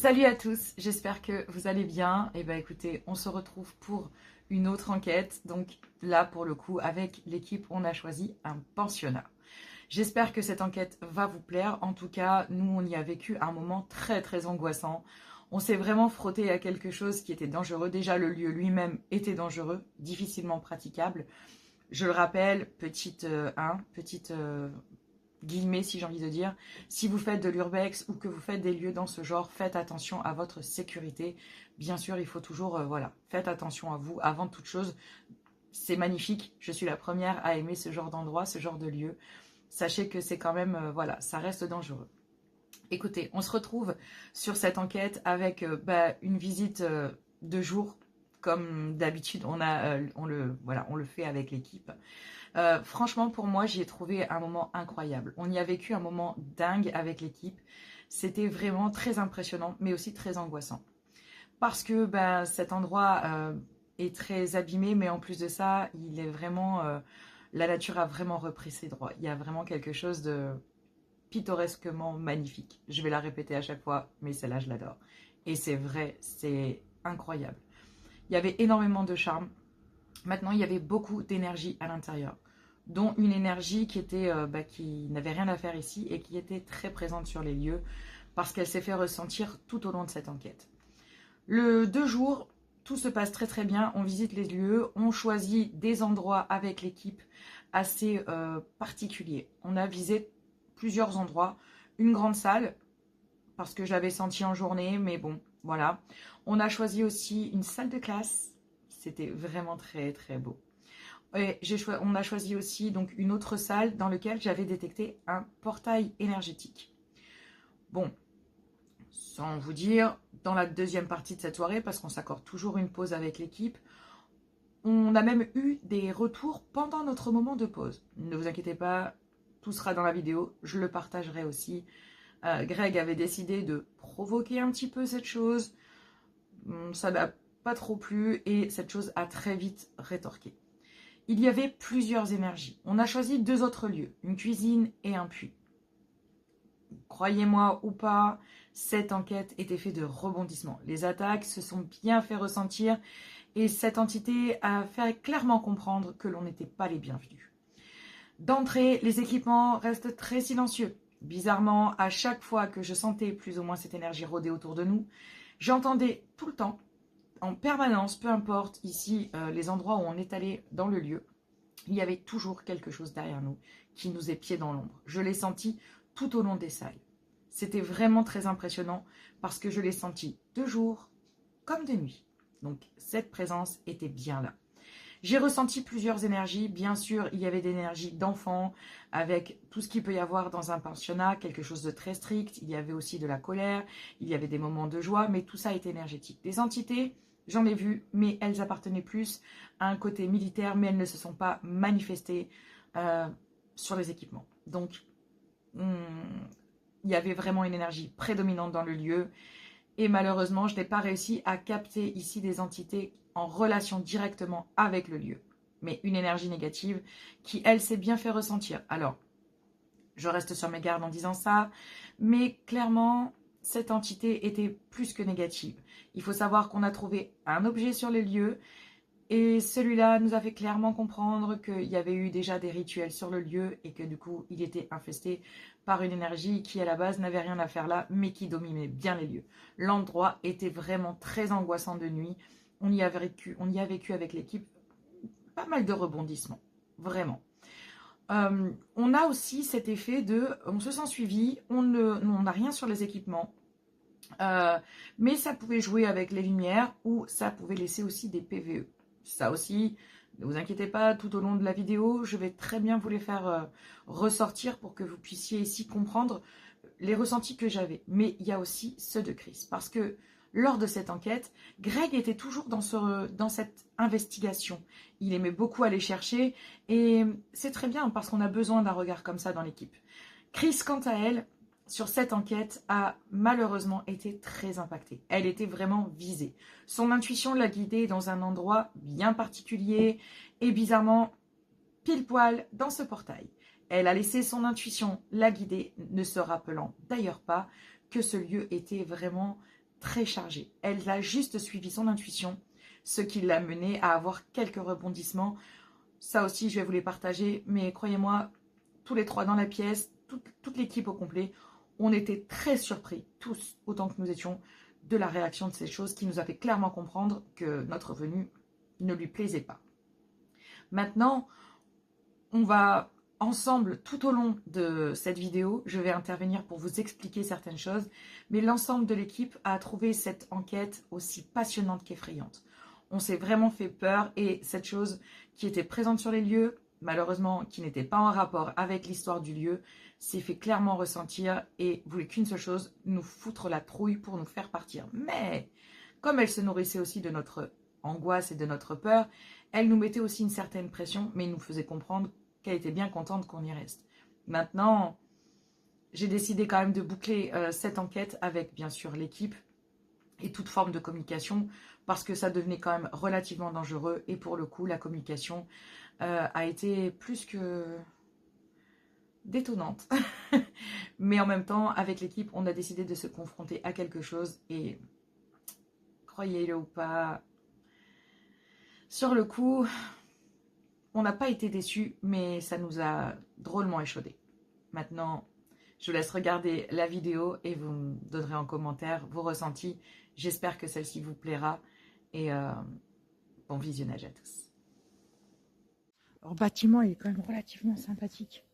Salut à tous, j'espère que vous allez bien. Et ben écoutez, on se retrouve pour une autre enquête. Donc là, pour le coup, avec l'équipe, on a choisi un pensionnat. J'espère que cette enquête va vous plaire. En tout cas, nous, on y a vécu un moment très très angoissant. On s'est vraiment frotté à quelque chose qui était dangereux. Déjà, le lieu lui-même était dangereux, difficilement praticable. Je le rappelle, petite guillemets si j'ai envie de dire, si vous faites de l'urbex ou que vous faites des lieux dans ce genre, faites attention à votre sécurité. Bien sûr, il faut toujours, voilà, faites attention à vous avant toute chose. C'est magnifique, je suis la première à aimer ce genre d'endroit, ce genre de lieu. Sachez que c'est quand même, voilà, ça reste dangereux. Écoutez, on se retrouve sur cette enquête avec une visite de jour. Comme d'habitude, on le fait avec l'équipe. Franchement, pour moi, j'y ai trouvé un moment incroyable. On y a vécu un moment dingue avec l'équipe. C'était vraiment très impressionnant, mais aussi très angoissant. Parce que cet endroit est très abîmé, mais en plus de ça, il est vraiment... la nature a vraiment repris ses droits. Il y a vraiment quelque chose de pittoresquement magnifique. Je vais la répéter à chaque fois, mais celle-là, je l'adore. Et c'est vrai, c'est incroyable. Il y avait énormément de charme. Maintenant, il y avait beaucoup d'énergie à l'intérieur, dont une énergie qui n'avait rien à faire ici et qui était très présente sur les lieux parce qu'elle s'est fait ressentir tout au long de cette enquête. Le 2 jours, tout se passe très très bien. On visite les lieux, on choisit des endroits avec l'équipe assez particuliers. On a visité plusieurs endroits, une grande salle parce que je l'avais senti en journée, mais bon, voilà. On a choisi aussi une salle de classe. C'était vraiment très très beau. Et on a choisi aussi donc une autre salle dans laquelle j'avais détecté un portail énergétique. Bon, sans vous dire, dans la deuxième partie de cette soirée, parce qu'on s'accorde toujours une pause avec l'équipe, on a même eu des retours pendant notre moment de pause. Ne vous inquiétez pas, tout sera dans la vidéo, je le partagerai aussi. Greg avait décidé de provoquer un petit peu cette chose. Ça n'a pas trop plu et cette chose a très vite rétorqué. Il y avait plusieurs énergies. On a choisi 2 autres lieux, une cuisine et un puits. Croyez-moi ou pas, cette enquête était faite de rebondissements. Les attaques se sont bien fait ressentir et cette entité a fait clairement comprendre que l'on n'était pas les bienvenus. D'entrée, les équipements restent très silencieux. Bizarrement, à chaque fois que je sentais plus ou moins cette énergie rôder autour de nous, j'entendais tout le temps, en permanence, peu importe ici les endroits où on est allé dans le lieu, il y avait toujours quelque chose derrière nous qui nous épiait dans l'ombre. Je l'ai senti tout au long des salles. C'était vraiment très impressionnant parce que je l'ai senti de jour comme de nuit. Donc cette présence était bien là. J'ai ressenti plusieurs énergies. Bien sûr, il y avait des énergies d'enfants avec tout ce qu'il peut y avoir dans un pensionnat, quelque chose de très strict. Il y avait aussi de la colère, il y avait des moments de joie, mais tout ça est énergétique. Des entités, j'en ai vu, mais elles appartenaient plus à un côté militaire, mais elles ne se sont pas manifestées sur les équipements. Donc, il y avait vraiment une énergie prédominante dans le lieu. Et malheureusement, je n'ai pas réussi à capter ici des entités en relation directement avec le lieu. Mais une énergie négative qui, elle, s'est bien fait ressentir. Alors, je reste sur mes gardes en disant ça, mais clairement, cette entité était plus que négative. Il faut savoir qu'on a trouvé un objet sur les lieux et celui-là nous a fait clairement comprendre qu'il y avait eu déjà des rituels sur le lieu et que du coup, il était infesté par une énergie qui, à la base, n'avait rien à faire là, mais qui dominait bien les lieux. L'endroit était vraiment très angoissant de nuit. On y a vécu avec l'équipe pas mal de rebondissements, vraiment. On a aussi cet effet de, on se sent suivi, on n'a rien sur les équipements, mais ça pouvait jouer avec les lumières ou ça pouvait laisser aussi des PVE. Ça aussi, ne vous inquiétez pas, tout au long de la vidéo, je vais très bien vous les faire ressortir pour que vous puissiez ici comprendre les ressentis que j'avais. Mais il y a aussi ceux de Chris, parce que lors de cette enquête, Greg était toujours dans cette investigation. Il aimait beaucoup aller chercher, et c'est très bien, parce qu'on a besoin d'un regard comme ça dans l'équipe. Chris, quant à elle, sur cette enquête, a malheureusement été très impactée. Elle était vraiment visée. Son intuition l'a guidée dans un endroit bien particulier et bizarrement pile poil dans ce portail. Elle a laissé son intuition la guider, ne se rappelant d'ailleurs pas que ce lieu était vraiment très chargée. Elle a juste suivi son intuition, ce qui l'a menée à avoir quelques rebondissements. Ça aussi, je vais vous les partager, mais croyez-moi, tous les trois dans la pièce, toute l'équipe au complet, on était très surpris, tous, autant que nous étions, de la réaction de ces choses qui nous a fait clairement comprendre que notre venue ne lui plaisait pas. Maintenant, on va ensemble, tout au long de cette vidéo, je vais intervenir pour vous expliquer certaines choses, mais l'ensemble de l'équipe a trouvé cette enquête aussi passionnante qu'effrayante. On s'est vraiment fait peur et cette chose qui était présente sur les lieux, malheureusement qui n'était pas en rapport avec l'histoire du lieu, s'est fait clairement ressentir et voulait qu'une seule chose, nous foutre la trouille pour nous faire partir. Mais comme elle se nourrissait aussi de notre angoisse et de notre peur, elle nous mettait aussi une certaine pression, mais nous faisait comprendre qu'elle était bien contente qu'on y reste. Maintenant, j'ai décidé quand même de boucler cette enquête avec bien sûr l'équipe et toute forme de communication parce que ça devenait quand même relativement dangereux et pour le coup la communication a été plus que détonnante. Mais en même temps avec l'équipe on a décidé de se confronter à quelque chose et croyez-le ou pas, sur le coup on n'a pas été déçus mais ça nous a drôlement échaudés. Maintenant je vous laisse regarder la vidéo et vous me donnerez en commentaire vos ressentis. J'espère que celle-ci vous plaira et bon visionnage à tous. Alors, le bâtiment il est quand même relativement sympathique.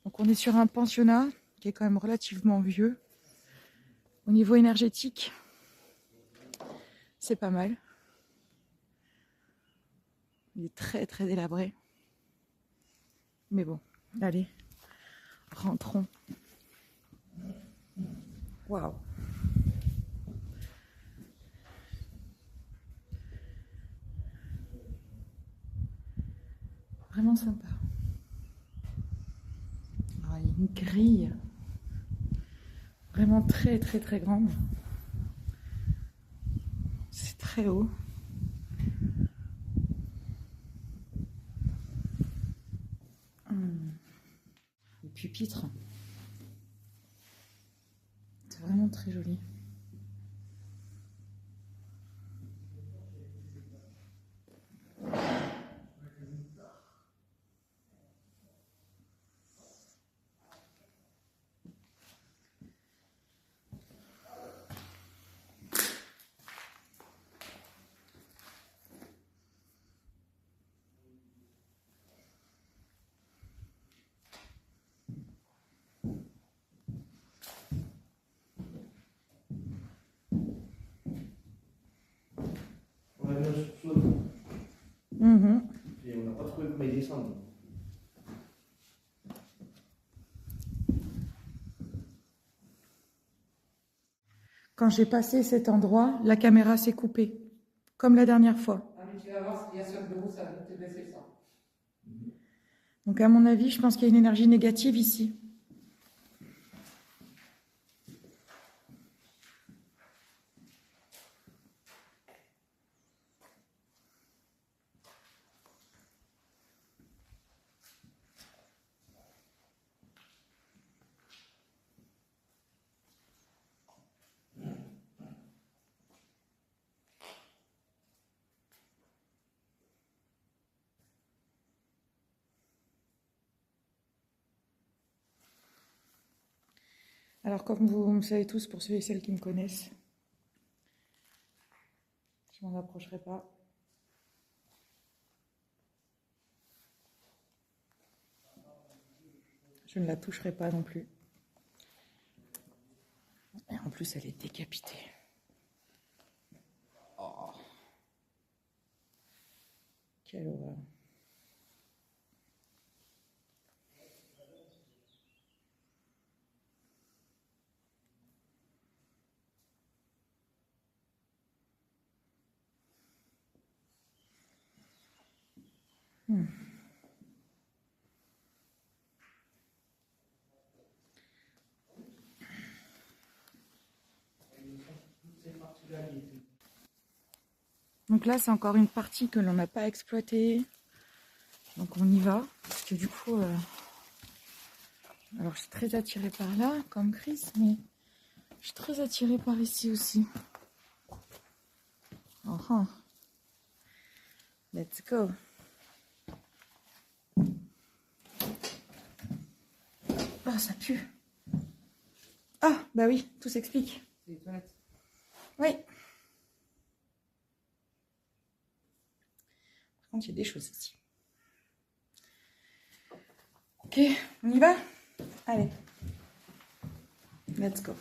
Donc on est sur un pensionnat qui est quand même relativement vieux. Au niveau énergétique, c'est pas mal. Il est très très délabré. Mais bon, allez, rentrons. Waouh! Vraiment sympa. Alors, il y a une grille vraiment très très très grande. C'est très haut. Le pupitre. C'est vraiment très joli. On a vu un soupçon et on n'a pas trouvé comment il descend. Quand j'ai passé cet endroit, la caméra s'est coupée, comme la dernière fois. Ah, mais tu vas voir, il y a sur le bureau, ça va te baisser ça. Donc à mon avis, je pense qu'il y a une énergie négative ici. Alors comme vous me savez tous, pour ceux et celles qui me connaissent, je m'en approcherai pas. Je ne la toucherai pas non plus. Et en plus, elle est décapitée. Oh. Quelle horreur. Donc là, c'est encore une partie que l'on n'a pas exploitée. Donc on y va. Parce que du coup, alors je suis très attirée par là, comme Chris, mais je suis très attirée par ici aussi. Uh-huh. Let's go. Oh, ça pue. Ah, bah oui, tout s'explique. C'est les toilettes. Oui. Par contre, il y a des choses ici. Ok, on y va? Allez. Let's go.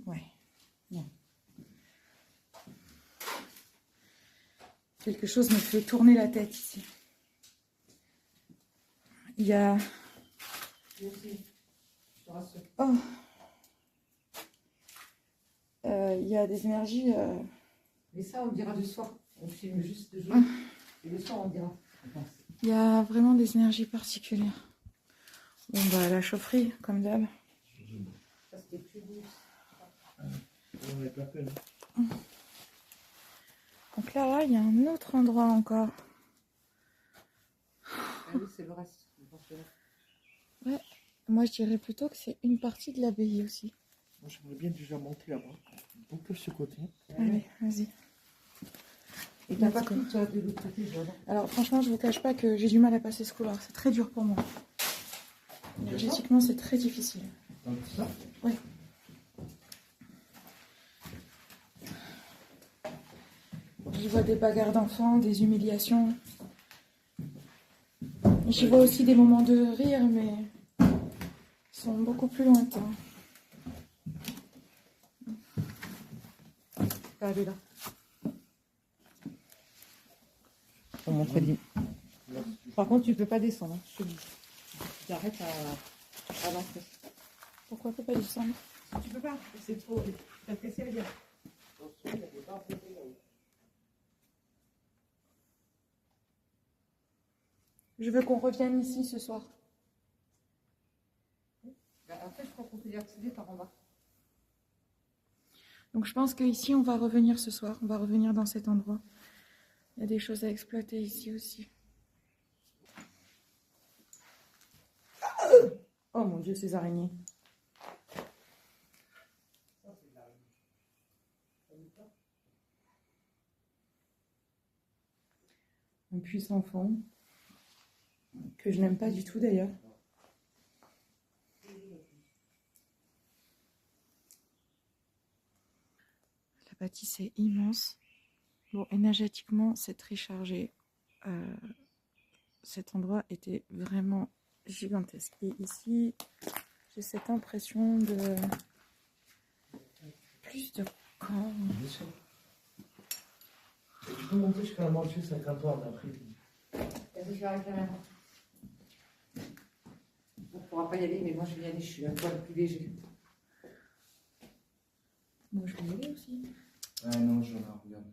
Ouais. Non. Quelque chose me fait tourner la tête ici. Il y a... Moi aussi, je te rassure. Oh. Il y a des énergies... Mais ça, on dira du soir. On filme juste de jour. Et le soir, on dira. Je pense. Il y a vraiment des énergies particulières. Bon, bah, la chaufferie, comme d'hab. Ça, c'était plus doux. On n'est pas peur. Donc là, il y a un autre endroit encore. Ah oui, c'est le reste. Ouais, moi je dirais plutôt que c'est une partie de l'abbaye aussi. Moi, j'aimerais bien déjà monter là-bas. Donc, de ce côté. Allez, vas-y. Et t'as pas pris, toi, de l'autre côté, voilà. Alors franchement, je vous cache pas que j'ai du mal à passer ce couloir. C'est très dur pour moi. Énergétiquement, c'est très difficile. Comme ça. Oui. J'y vois des bagarres d'enfants, des humiliations. J'y vois aussi des moments de rire, mais ils sont beaucoup plus lointains. Allez là. Pour montrer les... Par contre, tu peux pas descendre, hein, je te dis. Tu arrêtes à l'entrée. Pourquoi on peut pas descendre? Tu peux pas, c'est trop... T'as cassé la gueule. Je veux qu'on revienne ici ce soir. Bah, après, je crois qu'on peut y accéder par en bas. Donc je pense qu'ici, on va revenir ce soir. On va revenir dans cet endroit. Il y a des choses à exploiter ici aussi. Oh mon Dieu, ces araignées. Un puissant fond, que je n'aime pas du tout d'ailleurs. La bâtisse est immense. Bon, énergétiquement, c'est très chargé. Cet endroit était vraiment gigantesque. Et ici, j'ai cette impression de plus de camp. Bien sûr. Tu peux monter jusqu'à la moitié 50 ans après. Vas-y, je vais avec la main. On ne pourra pas y aller, mais moi, je vais y aller. Je suis un poil plus léger. Moi, je vais y aller aussi. Ah non, j'en ai, regarde.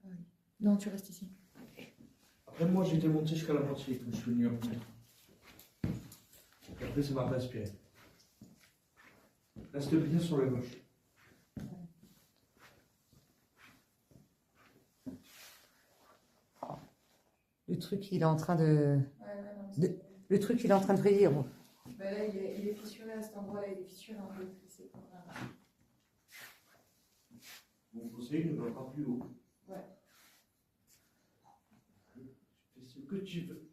Ah oui. Non, tu restes ici. Après, moi, j'étais monté jusqu'à la moitié quand je suis venu après. Et après, ça m'a respiré. Reste bien sur la gauche. Le truc, il est en train de... Le truc, il est en train de vriller. Bon. Ben là, il est fissuré à cet endroit-là, il est fissuré un peu. Mon conseil ne va pas plus haut. Ouais. Tu fais ce que tu veux.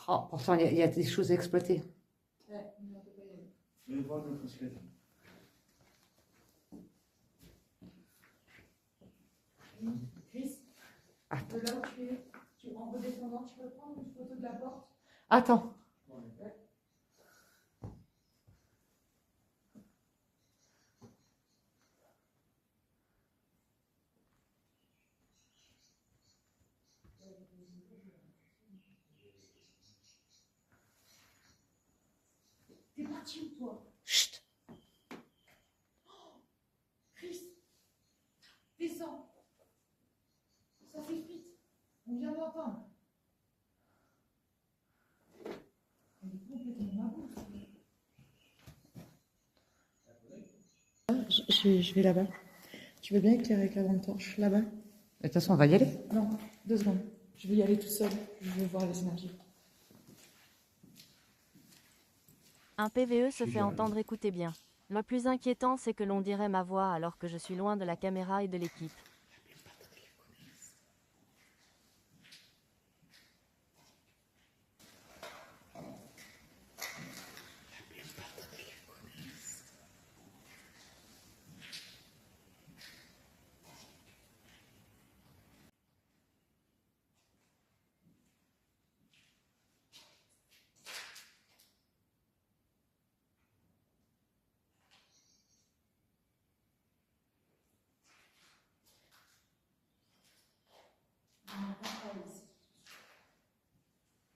Oh, pourtant, il y a des choses à exploiter. Ouais, mais on peut pas y aller. Mais voir notre escalier. Chris, Attends. de là où tu es, en redescendant, tu peux prendre une photo de la porte? Attends. Ouais. T'es parti où, toi? Chut. Chris, descends. Ça s'effrite. On vient d'entendre. Elle est complètement mabouche. Je vais là-bas. Tu veux bien éclairer avec la lampe torche là-bas? De toute façon, on va y aller. Non, 2 secondes. Je vais y aller tout seul. Je veux voir les énergies. Un PVE se fait entendre, écoutez bien. Le plus inquiétant, c'est que l'on dirait ma voix alors que je suis loin de la caméra et de l'équipe.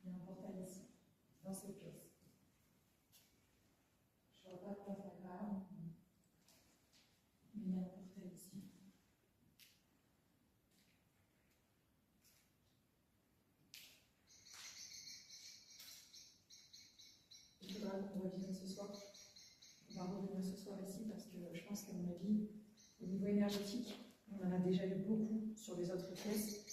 Il y a un portail ici, dans cette pièce. Je ne vois pas quoi ça va, mais il y a un portail ici. Il faudra qu'on revienne ce soir. On va revenir ce soir ici parce que je pense qu'à mon avis, au niveau énergétique, on en a déjà eu beaucoup sur les autres pièces.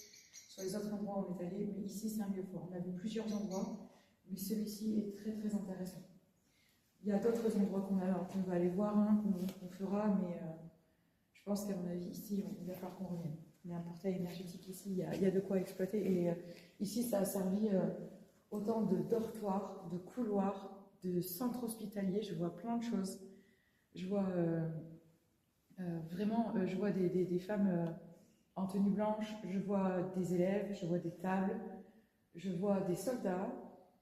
Sur les autres endroits où on est allé, mais ici c'est un lieu fort. On a vu plusieurs endroits, mais celui-ci est très très intéressant. Il y a d'autres endroits qu'on va aller voir, hein, qu'on fera, mais je pense qu'à mon avis, ici, il va falloir qu'on revienne. Il y a un portail énergétique ici, il y a de quoi exploiter. Et ici, ça a servi autant de dortoirs, de couloirs, de centres hospitaliers. Je vois plein de choses. Je vois vraiment, je vois des femmes en tenue blanche, je vois des élèves, je vois des tables, je vois des soldats,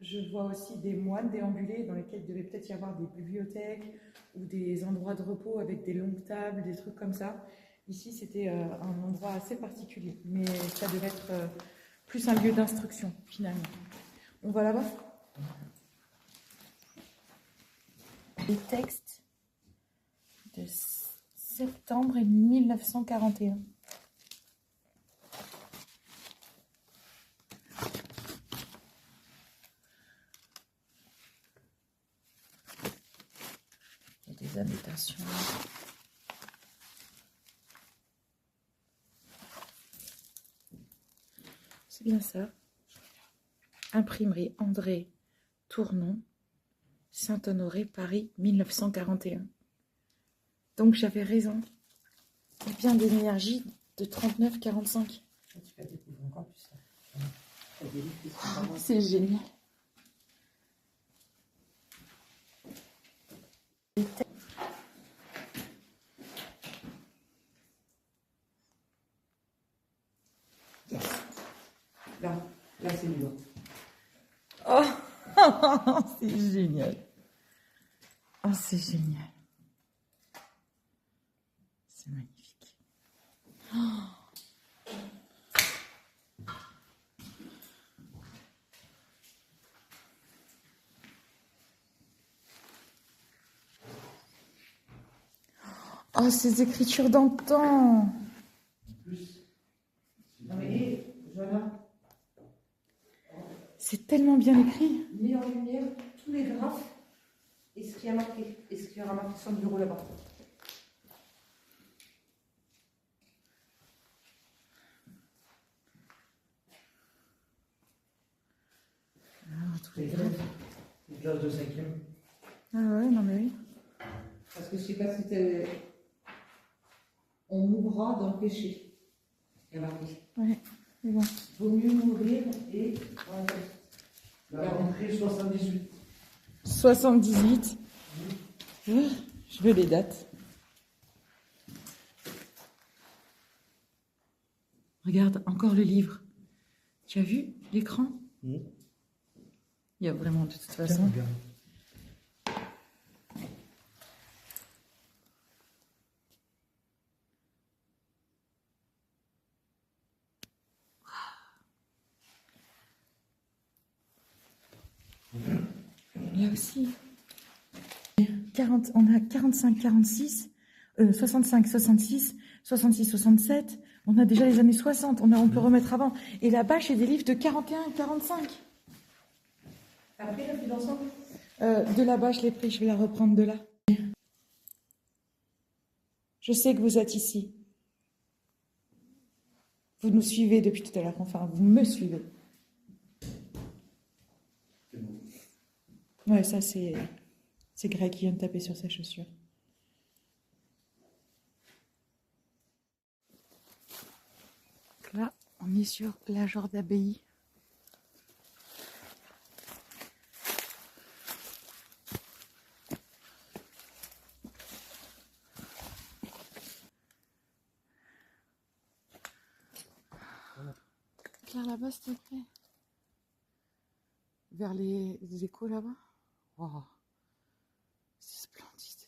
je vois aussi des moines déambuler dans lesquels il devait peut-être y avoir des bibliothèques ou des endroits de repos avec des longues tables, des trucs comme ça. Ici, c'était un endroit assez particulier, mais ça devait être plus un lieu d'instruction, finalement. On va là-bas? Les textes de septembre 1941. Des annotations. C'est bien ça. Imprimerie André Tournon, Saint-Honoré, Paris, 1941. Donc j'avais raison. Il y a bien des énergies de 39-45. Tu vas découvrir encore plus ça. C'est génial. Là c'est lourd. Oh, c'est génial. Oh, c'est génial. C'est magnifique. Oh, ces écritures d'antan. Non mais, Johanna, C'est tellement bien écrit. mets en lumière tous les graphes et ce qui a marqué, et ce qui aura marqué sur le bureau là-bas. Tous les graphes. Une classe de 5e. Ah ouais, non mais oui. Parce que je sais pas si t'es... On mourra dans le péché. Il y a marqué. Ouais, mais bon. Vaut mieux mourir et... La rentrée 78. 78. Je veux les dates. Regarde, encore le livre. Tu as vu l'écran? Il y a vraiment de toute façon. Il y a aussi 40, on a 45, 46, 65, 66, 66, 67. On a déjà les années 60. On peut remettre avant. Et là-bas, j'ai des livres de 41 et 45. Après, la plus d'ensemble. De là-bas, je l'ai pris. Je vais la reprendre de là. Je sais que vous êtes ici. Vous nous suivez depuis tout à l'heure. Enfin, vous me suivez. C'est bon. Ouais, ça c'est Greg qui vient de taper sur sa chaussure. Là, on est sur la Jordan d'abbaye. Claire, là-bas, s'il te plaît. Vers les échos, là-bas. Wow. C'est splendide.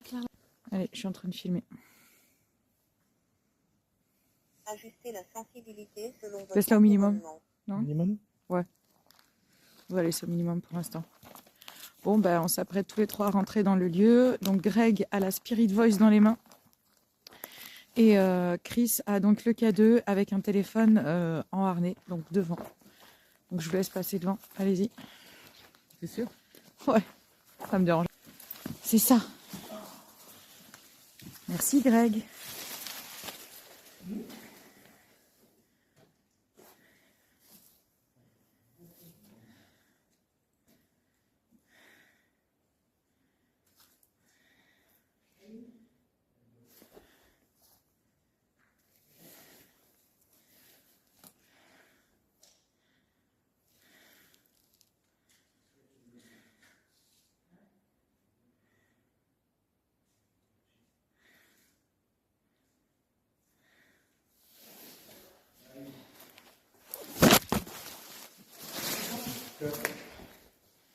Claire, allez, je suis en train de filmer. Ajuster la sensibilité selon votre Laisse-la au minimum. environnement. Non ? Minimum. Ouais. On va laisser au minimum pour l'instant. Bon, ben, on s'apprête tous les trois à rentrer dans le lieu. Donc, Greg a la Spirit Voice dans les mains. Et Chris a donc le K2 avec un téléphone en harnais, donc devant. Donc, je vous laisse passer devant. Allez-y. C'est sûr? Ouais, ça me dérange. C'est ça. Merci, Greg.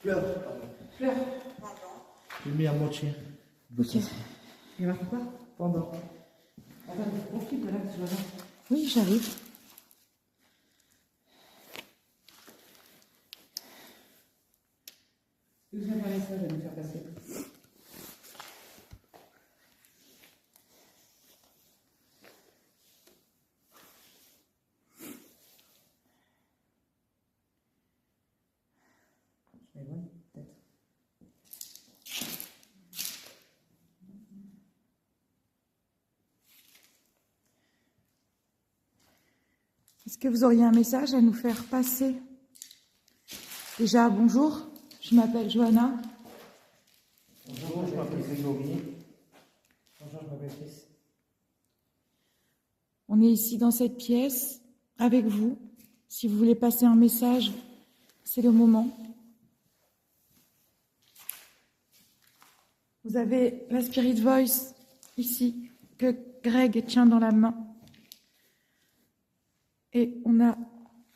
Fleur. Fleur. Je l'ai mis à moitié. Ok. Il marche pas? Pendant. Oui, j'arrive. Deuxième message à nous faire passer. Je m'éloigne, peut-être. Est-ce que vous auriez un message à nous faire passer? Déjà, bonjour. Je m'appelle Johanna. Bonjour, je m'appelle Grégory. Bonjour, je m'appelle Chris. On est ici dans cette pièce avec vous. Si vous voulez passer un message, c'est le moment. Vous avez la Spirit Voice ici que Greg tient dans la main. Et on a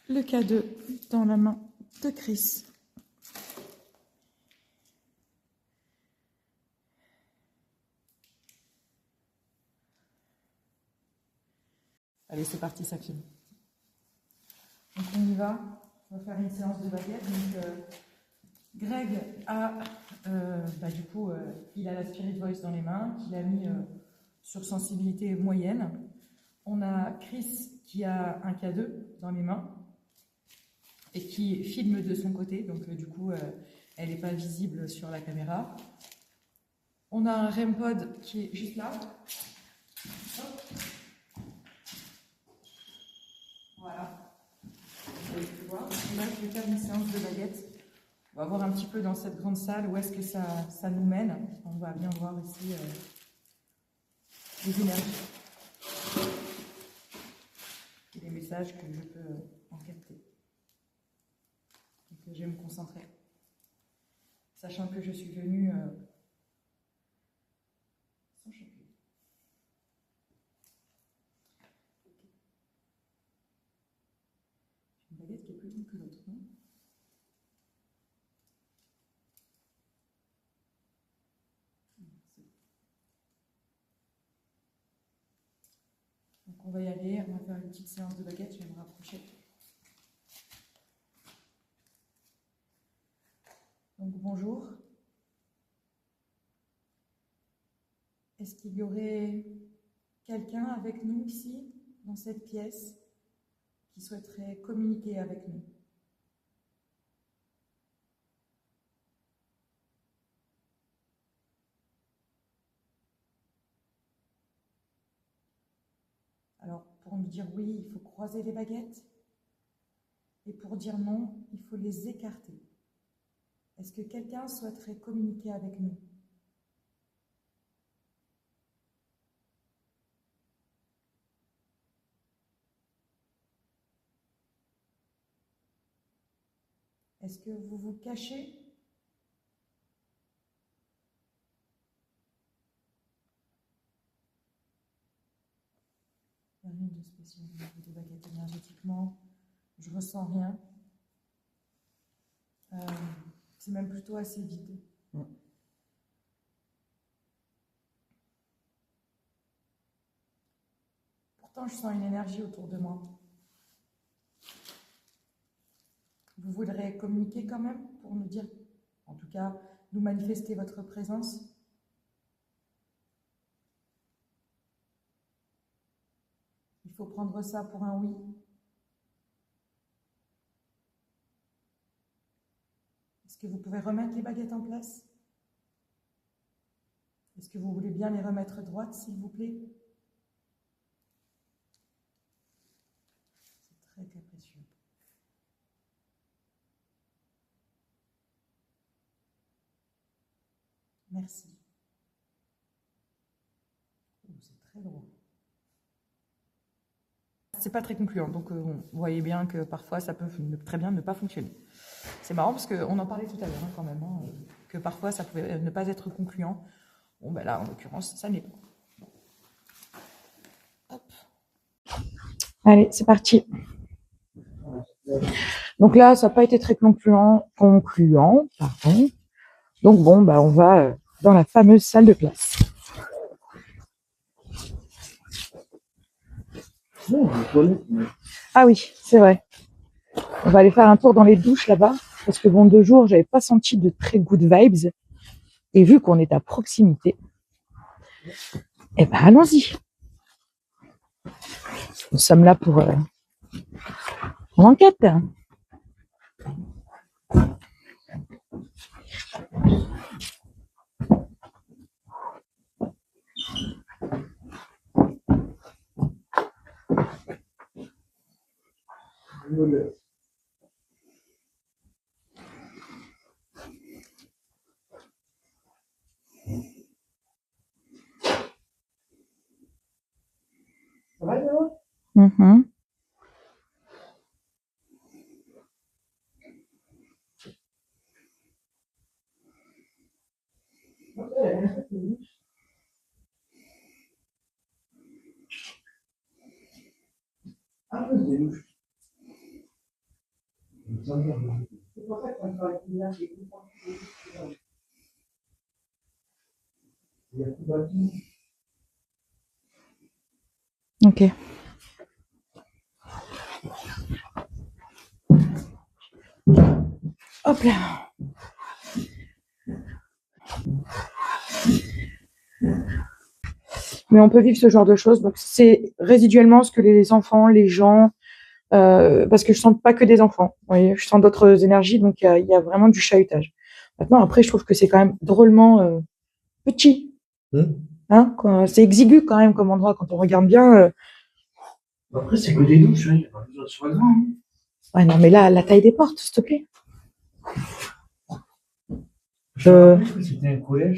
le K2 dans la main de Chris. Allez, c'est parti, ça filme. Donc on y va. On va faire une séance de baguette. Donc Greg a, il a la Spirit Voice dans les mains, qu'il a mis sur sensibilité moyenne. On a Chris qui a un K2 dans les mains et qui filme de son côté, donc elle n'est pas visible sur la caméra. On a un REM-pod qui est juste là. Hop. Voilà. Vous pouvez voir. Et là, je vais faire une séance de baguette. On va voir un petit peu dans cette grande salle où est-ce que ça nous mène. On va bien voir ici les énergies et les messages que je peux en capter. Donc, je vais me concentrer. Sachant que je suis venue sans chapeau. Une baguette qui est plus longue que l'autre, non ? Donc on va y aller, on va faire une petite séance de baguette, je vais me rapprocher. Donc bonjour. Est-ce qu'il y aurait quelqu'un avec nous ici, dans cette pièce, qui souhaiterait communiquer avec nous? nous dire oui, il faut croiser les baguettes. Et pour dire non, il faut les écarter. Est-ce que quelqu'un souhaiterait communiquer avec nous? Est-ce que vous vous cachez? Il n'y a rien de spécial au niveau des baguettes énergétiquement. Je ressens rien. C'est même plutôt assez vide. Pourtant, je sens une énergie autour de moi. Vous voudrez communiquer quand même pour nous dire, en tout cas, nous manifester votre présence? Il faut prendre ça pour un oui. Est-ce que vous pouvez remettre les baguettes en place? Est-ce que vous voulez bien les remettre droites, s'il vous plaît? C'est très capricieux. Merci. Oh, c'est très droit. C'est pas très concluant, donc vous voyez bien que parfois ça peut très bien ne pas fonctionner. C'est marrant parce qu'on en parlait tout à l'heure quand même, que parfois ça pouvait ne pas être concluant. Bon ben là en l'occurrence ça n'est pas. Hop. Allez, c'est parti. Donc là ça n'a pas été très concluant, pardon. Donc bon bah on va dans la fameuse salle de classe. Ah oui, c'est vrai. On va aller faire un tour dans les douches là-bas, parce que bon, 2 jours, j'avais pas senti de très good vibes. Et vu qu'on est à proximité, eh ben allons-y. Nous sommes là pour l'enquête. Ça va, Léo? Un peu des douches. C'est pour ça qu'on parle de là, c'est tout. Il y a tout bâti. Ok. Hop là. Mais on peut vivre ce genre de choses. Donc c'est résiduellement ce que les enfants, les gens, parce que je sens pas que des enfants. Vous voyez, je sens d'autres énergies, donc il y a vraiment du chahutage. Maintenant, après, je trouve que c'est quand même drôlement petit. Hein, c'est exigu quand même comme endroit quand on regarde bien. Après, c'est que des douches, hein. Il n'y a pas besoin de soit grand. Hein. Ouais, non, mais là, la taille des portes, s'il te plaît. Je me rappelle que c'était un collège.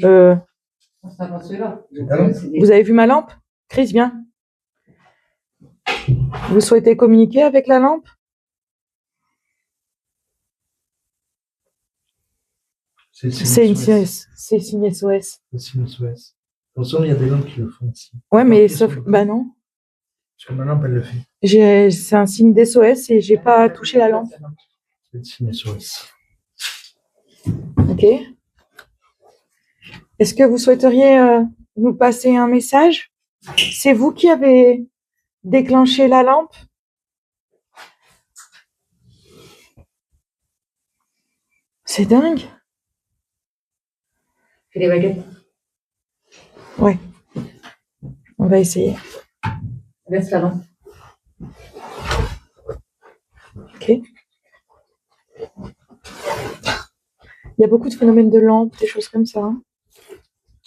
Vous avez vu ma lampe? Chris, viens. Vous souhaitez communiquer avec la lampe? C'est signe SOS. C'est signe SOS. C'est signe SOS. Attention, il y a des lampes qui le font aussi. Ouais, mais sauf... Bah non. Parce que ma lampe, elle le fait. C'est un signe d'SOS et j'ai pas touché la lampe. C'est le signe SOS. Ok. Est-ce que vous souhaiteriez nous passer un message? C'est vous qui avez déclenché la lampe? C'est dingue. Fais les baguettes. Ouais. On va essayer. Laisse la lampe. Ok. Il y a beaucoup de phénomènes de lampe, des choses comme ça. Hein.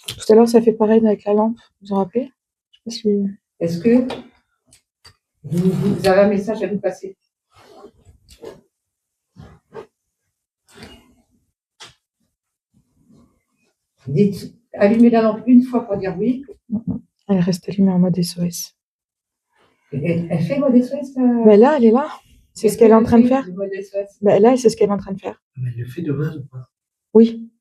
Tout à l'heure, ça fait pareil avec la lampe. Vous vous en rappelez? Je sais pas si... Est-ce que Vous avez un message à nous passer. Dites, allumez la lampe une fois pour dire oui. Elle reste allumée en mode SOS. Elle fait le mode SOS Ben là, elle est là. C'est ce qu'elle est en train de faire. Le mode SOS. Ben là, c'est ce qu'elle est en train de faire. Mais elle le fait de base ou pas? Oui.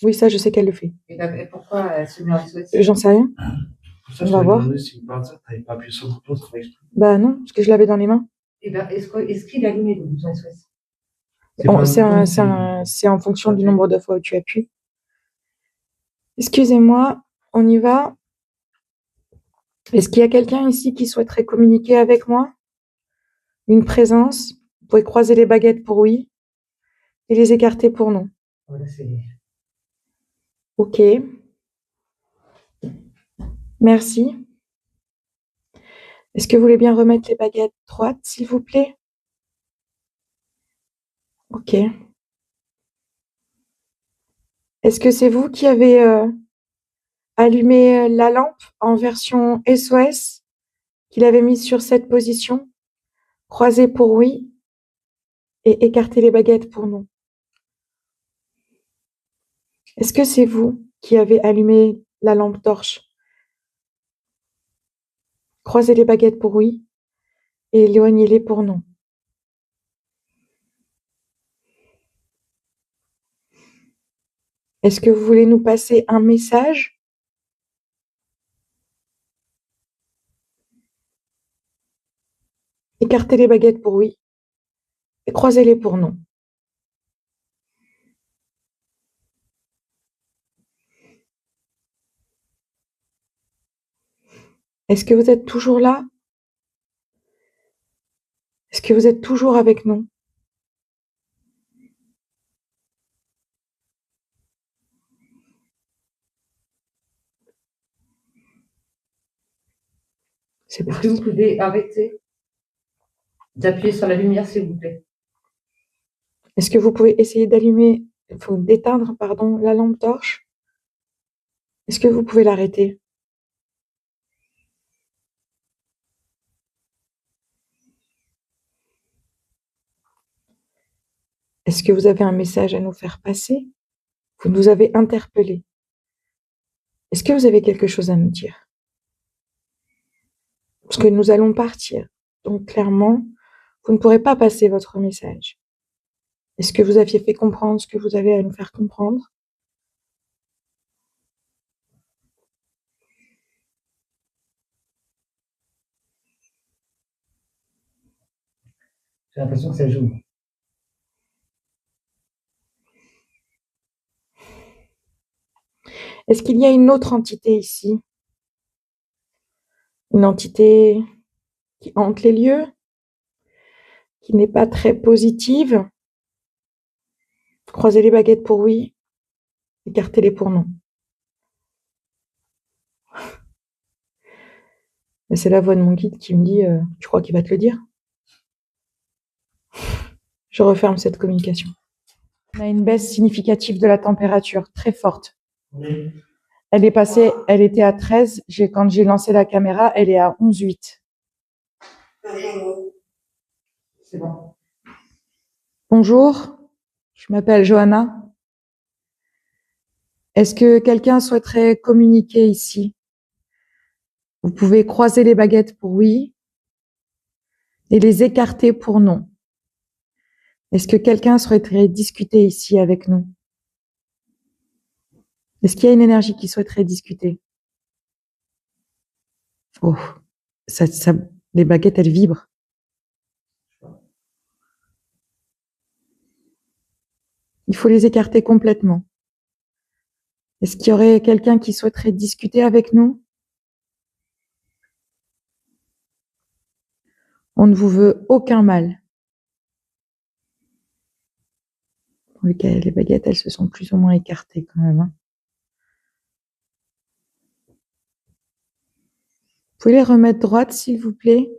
Oui, ça, je sais qu'elle le fait. Et pourquoi elle se met en SOS? J'en sais rien. Pour ça, On je va t'avais voir. demandé si par ça, t'avais pas appuyé sur le bouton, ça ferait exprès. Bah non, parce que je l'avais dans les mains. Et ben, est-ce qu'il est allumé le bouton SOS? C'est en fonction du nombre de fois où tu appuies. Excusez-moi, on y va. Est-ce qu'il y a quelqu'un ici qui souhaiterait communiquer avec moi? Une présence? Vous pouvez croiser les baguettes pour oui et les écarter pour non. Voilà, c'est... Ok. Merci. Est-ce que vous voulez bien remettre les baguettes droites, s'il vous plaît? Ok. Est-ce que c'est vous qui avez allumé la lampe en version SOS, qu'il avait mise sur cette position? Croiser pour oui et écarter les baguettes pour non. Est-ce que c'est vous qui avez allumé la lampe torche? Croisez les baguettes pour oui et éloignez-les pour non. Est-ce que vous voulez nous passer un message? Écartez les baguettes pour oui et croisez-les pour non. Est-ce que vous êtes toujours là? Est-ce que vous êtes toujours avec nous? C'est Est-ce que vous pouvez arrêter d'appuyer sur la lumière, s'il vous plaît? Est-ce que vous pouvez essayer d'éteindre, pardon, la lampe torche? Est-ce que vous pouvez l'arrêter? Est-ce que vous avez un message à nous faire passer? Vous nous avez interpellés. Est-ce que vous avez quelque chose à nous dire? Parce que nous allons partir. Donc clairement, vous ne pourrez pas passer votre message. Est-ce que vous aviez fait comprendre ce que vous avez à nous faire comprendre? J'ai l'impression que ça joue. Est-ce qu'il y a une autre entité ici? Une entité qui hante les lieux? Qui n'est pas très positive? Croisez les baguettes pour oui, écartez-les pour non. C'est la voix de mon guide qui me dit « Tu crois qu'il va te le dire ?» Je referme cette communication. On a une baisse significative de la température, très forte. Oui. Elle était à 13. Quand j'ai lancé la caméra, elle est à 11,8. C'est bon. Bonjour, je m'appelle Johanna. Est-ce que quelqu'un souhaiterait communiquer ici? Vous pouvez croiser les baguettes pour oui et les écarter pour non. Est-ce que quelqu'un souhaiterait discuter ici avec nous? Est-ce qu'il y a une énergie qui souhaiterait discuter? Oh, les baguettes, elles vibrent. Il faut les écarter complètement. Est-ce qu'il y aurait quelqu'un qui souhaiterait discuter avec nous? On ne vous veut aucun mal. Les baguettes, elles se sont plus ou moins écartées quand même. Hein. Vous pouvez les remettre droites, s'il vous plaît?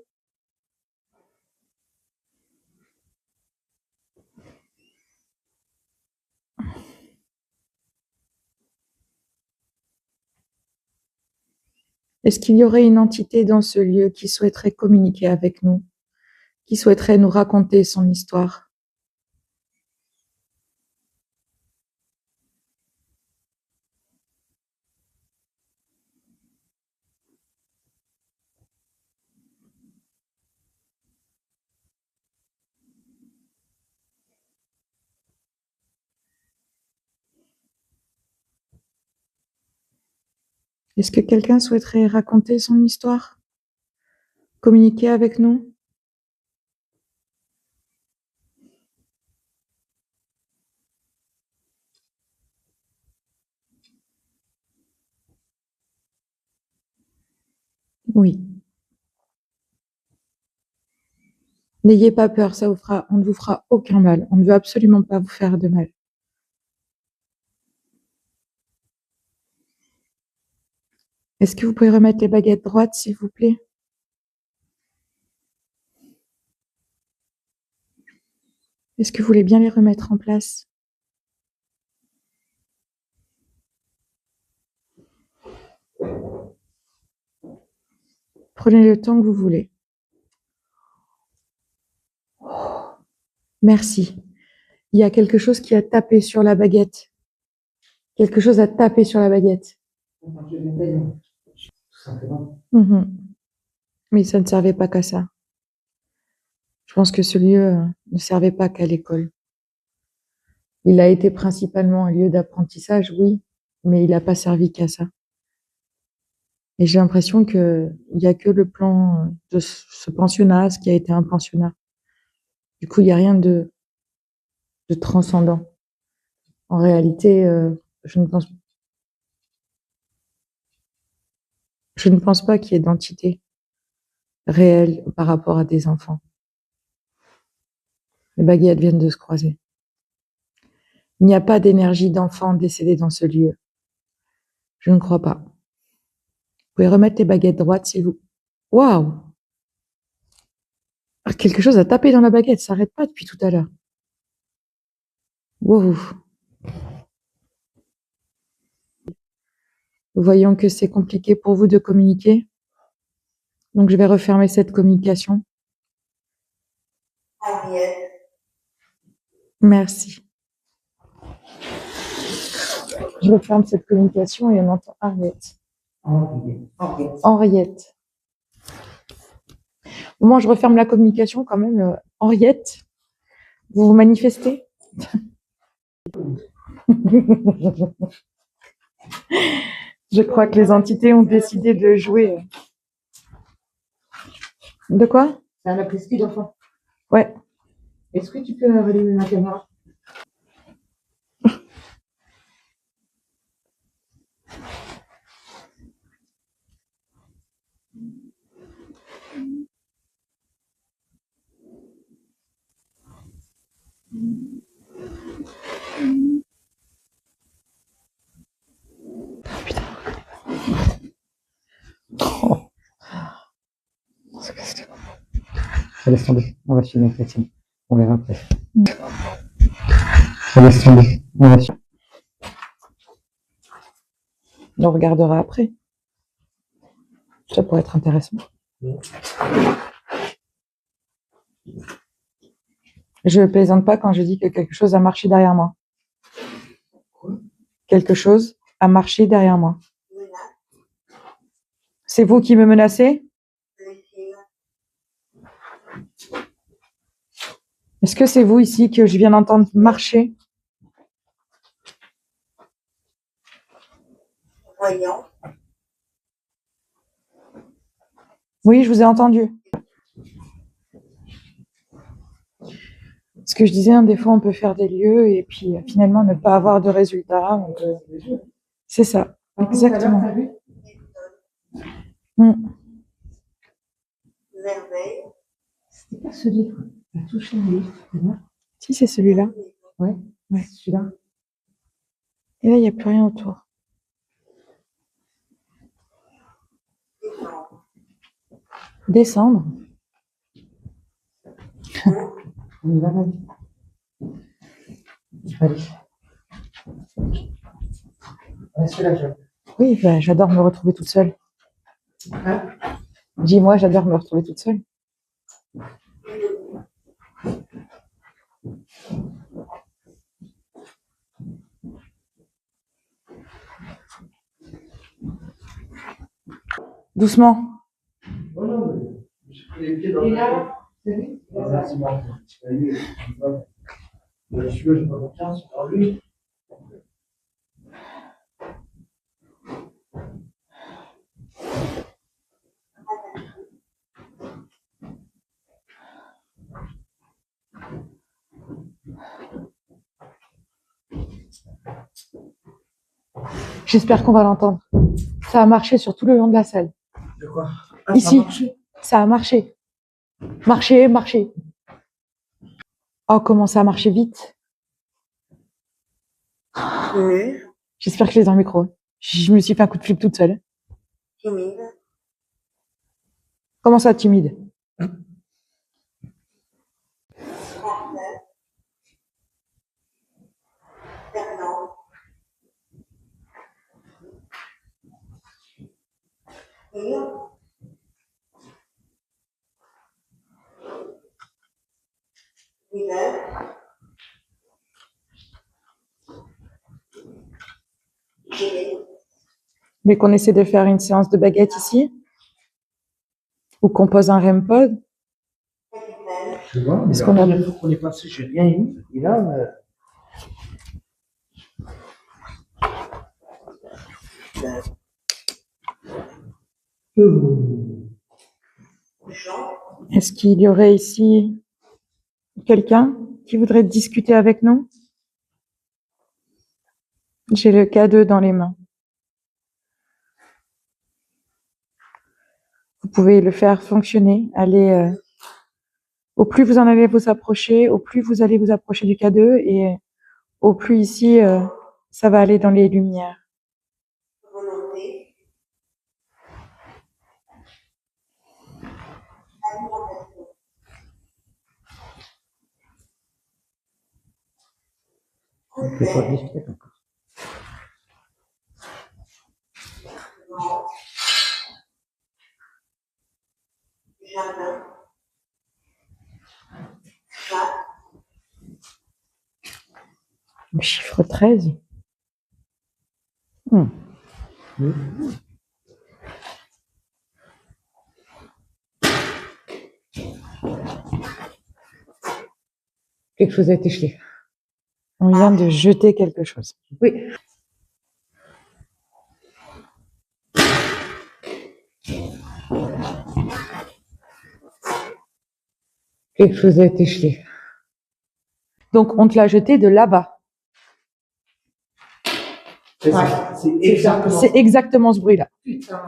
Est-ce qu'il y aurait une entité dans ce lieu qui souhaiterait communiquer avec nous, qui souhaiterait nous raconter son histoire? Est-ce que quelqu'un souhaiterait raconter son histoire? Communiquer avec nous? Oui. N'ayez pas peur, on ne vous fera aucun mal. On ne veut absolument pas vous faire de mal. Est-ce que vous pouvez remettre les baguettes droites, s'il vous plaît? Est-ce que vous voulez bien les remettre en place? Prenez le temps que vous voulez. Merci. Il y a quelque chose qui a tapé sur la baguette. Quelque chose a tapé sur la baguette. Tout simplement. Mais ça ne servait pas qu'à ça. Je pense que ce lieu ne servait pas qu'à l'école. Il a été principalement un lieu d'apprentissage, oui, mais il n'a pas servi qu'à ça. Et j'ai l'impression qu'il n'y a que le plan de ce pensionnat, ce qui a été un pensionnat. Du coup, il n'y a rien de transcendant. En réalité, je ne pense pas qu'il y ait d'entité réelle par rapport à des enfants. Les baguettes viennent de se croiser. Il n'y a pas d'énergie d'enfant décédé dans ce lieu. Je ne crois pas. Vous pouvez remettre les baguettes droites, s'il vous plaît. Waouh! Quelque chose a tapé dans la baguette, ça n'arrête pas depuis tout à l'heure. Wow. Voyons que c'est compliqué pour vous de communiquer. Donc, je vais refermer cette communication. Henriette, Merci. Je referme cette communication et on entend Henriette. Henriette. Au moment où je referme la communication, quand même, Henriette, vous vous manifestez? Je crois que les entités ont décidé de jouer. De quoi? C'est un après-ski d'enfant. Ouais. Est-ce que tu peux rallumer ma caméra? Laisse tomber. On va filmer Christine. On verra après. Laisse tomber. On va filmer. On regardera après. Ça pourrait être intéressant. Je plaisante pas quand je dis que quelque chose a marché derrière moi. Quelque chose a marché derrière moi. menace, C'est vous qui me menacez? blessure, Est-ce que c'est vous ici que je viens d'entendre marcher? voyant, Oui, je vous ai entendu. Ce que je disais, hein, des fois, on peut faire des lieux et puis finalement ne pas avoir de résultat. C'est ça, exactement. merveille, C'était pas ce livre. Tu as touché un livre tout à l'heure. Si, c'est celui-là. Ouais, Ouais. celui-là. Et là, il n'y a plus rien autour. descendre, Descendre. On y va, mamie. Allez. Ouais, celui-là, je... Oui, bah, j'adore me retrouver toute seule. Dis-moi, j'adore me retrouver toute seule. Doucement. Non, non, mais j'ai pris les pieds dans le. Ah, là, c'est bon. Celui-là, j'ai pas confiance en lui. J'espère qu'on va l'entendre. Ça a marché sur tout le long de la salle. De quoi? Ici, ça a marché. Marché. Oh, comment ça a marché vite. Mu, J'espère que je l'ai dans le micro. Je me suis fait un coup de flip toute seule. timide, Comment ça, timide? français, Fernand, Mire, River, Gillet, Mais qu'on essaie de faire une séance de baguette ici? Ou qu'on pose un REM pod? capitaine, Je vois, mais Est-ce la qu'on a- première fois qu'on est passé, j'ai rien eu. Et là, Jean, Est-ce qu'il y aurait ici quelqu'un qui voudrait discuter avec nous? J'ai le K2 dans les mains. Vous pouvez le faire fonctionner. Allez, au plus vous en allez vous approcher, au plus vous allez vous approcher du K2 et au plus ici, ça va aller dans les lumières. volonté, alimentation, c'est pas discuter encore. vent, jardin, chat, Le chiffre 13. Quelque chose a été jeté. On vient de jeter quelque chose. Oui. Quelque chose a été jeté. Donc, on te l'a jeté de là-bas. C'est ça. C'est exactement. C'est exactement ce bruit-là. Putain.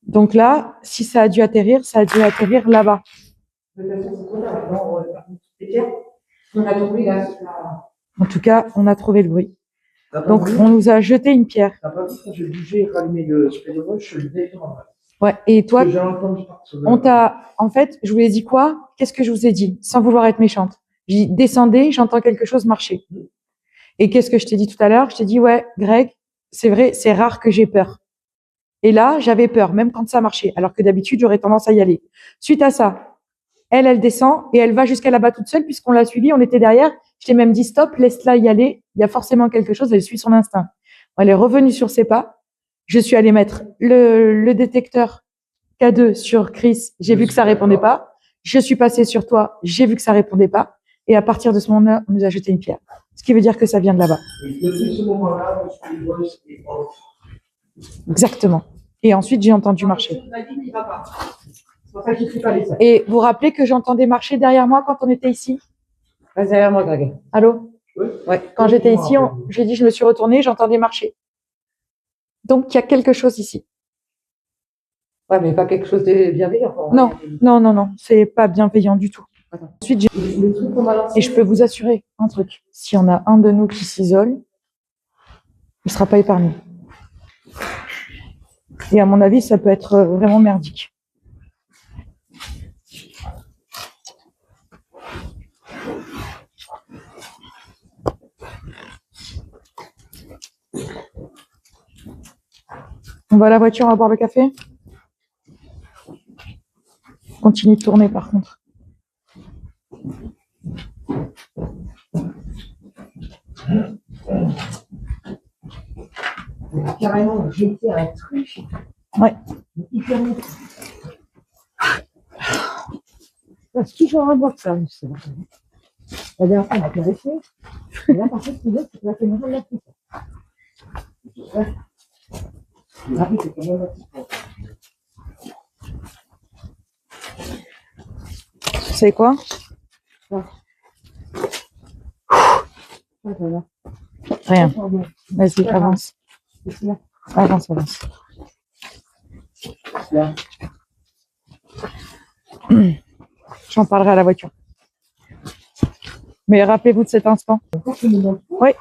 Donc là, si ça a dû atterrir, ça a dû atterrir là-bas. On a tombé là. En tout cas, on a trouvé le bruit. T'as pas Donc, vu? on nous a jeté une pierre. T'as pas vu quand j'ai bougé et rallumé le spray de voix, je suis directement là. Ouais. Et toi, J'ai entendu partir de là. on t'a, en fait, je vous ai dit quoi? Qu'est-ce que je vous ai dit? Sans vouloir être méchante. J'ai dit, descendez, j'entends quelque chose marcher. Et qu'est-ce que je t'ai dit tout à l'heure? Je t'ai dit, ouais, Greg, c'est vrai, c'est rare que j'ai peur. Et là, j'avais peur, même quand ça marchait. Alors que d'habitude, j'aurais tendance à y aller. Suite à ça, elle descend et elle va jusqu'à là-bas toute seule puisqu'on l'a suivie, on était derrière. Je t'ai même dit, stop, laisse-la y aller. Il y a forcément quelque chose, elle suit son instinct. Elle est revenue sur ses pas. Je suis allée mettre le détecteur K2 sur Chris. J'ai vu que ça répondait pas. Je suis passée sur toi. J'ai vu que ça répondait pas. Et à partir de ce moment-là, on nous a jeté une pierre. Ce qui veut dire que ça vient de là-bas. Et depuis ce moment-là, le spray de voix est off. Exactement. Et ensuite, j'ai entendu marcher. C'est pour ça que je suis pas allée seule. Et vous vous rappelez que j'entendais marcher derrière moi quand on était ici? Reste derrière moi, Greg. Allô? Ouais. Quand j'étais ici, j'ai dit, je me suis retournée, j'entendais marcher. Donc, il y a quelque chose ici. Ouais, mais pas quelque chose de bienveillant. quoi. Non, non, non, non, c'est pas bienveillant du tout. Ensuite, Le truc qu'on m'a lancé. et je peux vous assurer un truc. Si on a un de nous qui s'isole, il sera pas épargné. Et à mon avis, ça peut être vraiment merdique. On va à la voiture, on va boire le café? continue de tourner par contre. Carrément, j'ai fait un truc. Ouais. Hyper net. Parce qu'il faut avoir ça. La dernière fois, on a clarifié. Et là, par contre, c'est la caméra de la petite. Ouais. Ah oui, c'est quand même la petite. Tu sais quoi? Rien. Vas-y, avance. Avance, avance. J'en parlerai à la voiture. Mais rappelez-vous de cet instant. Oui.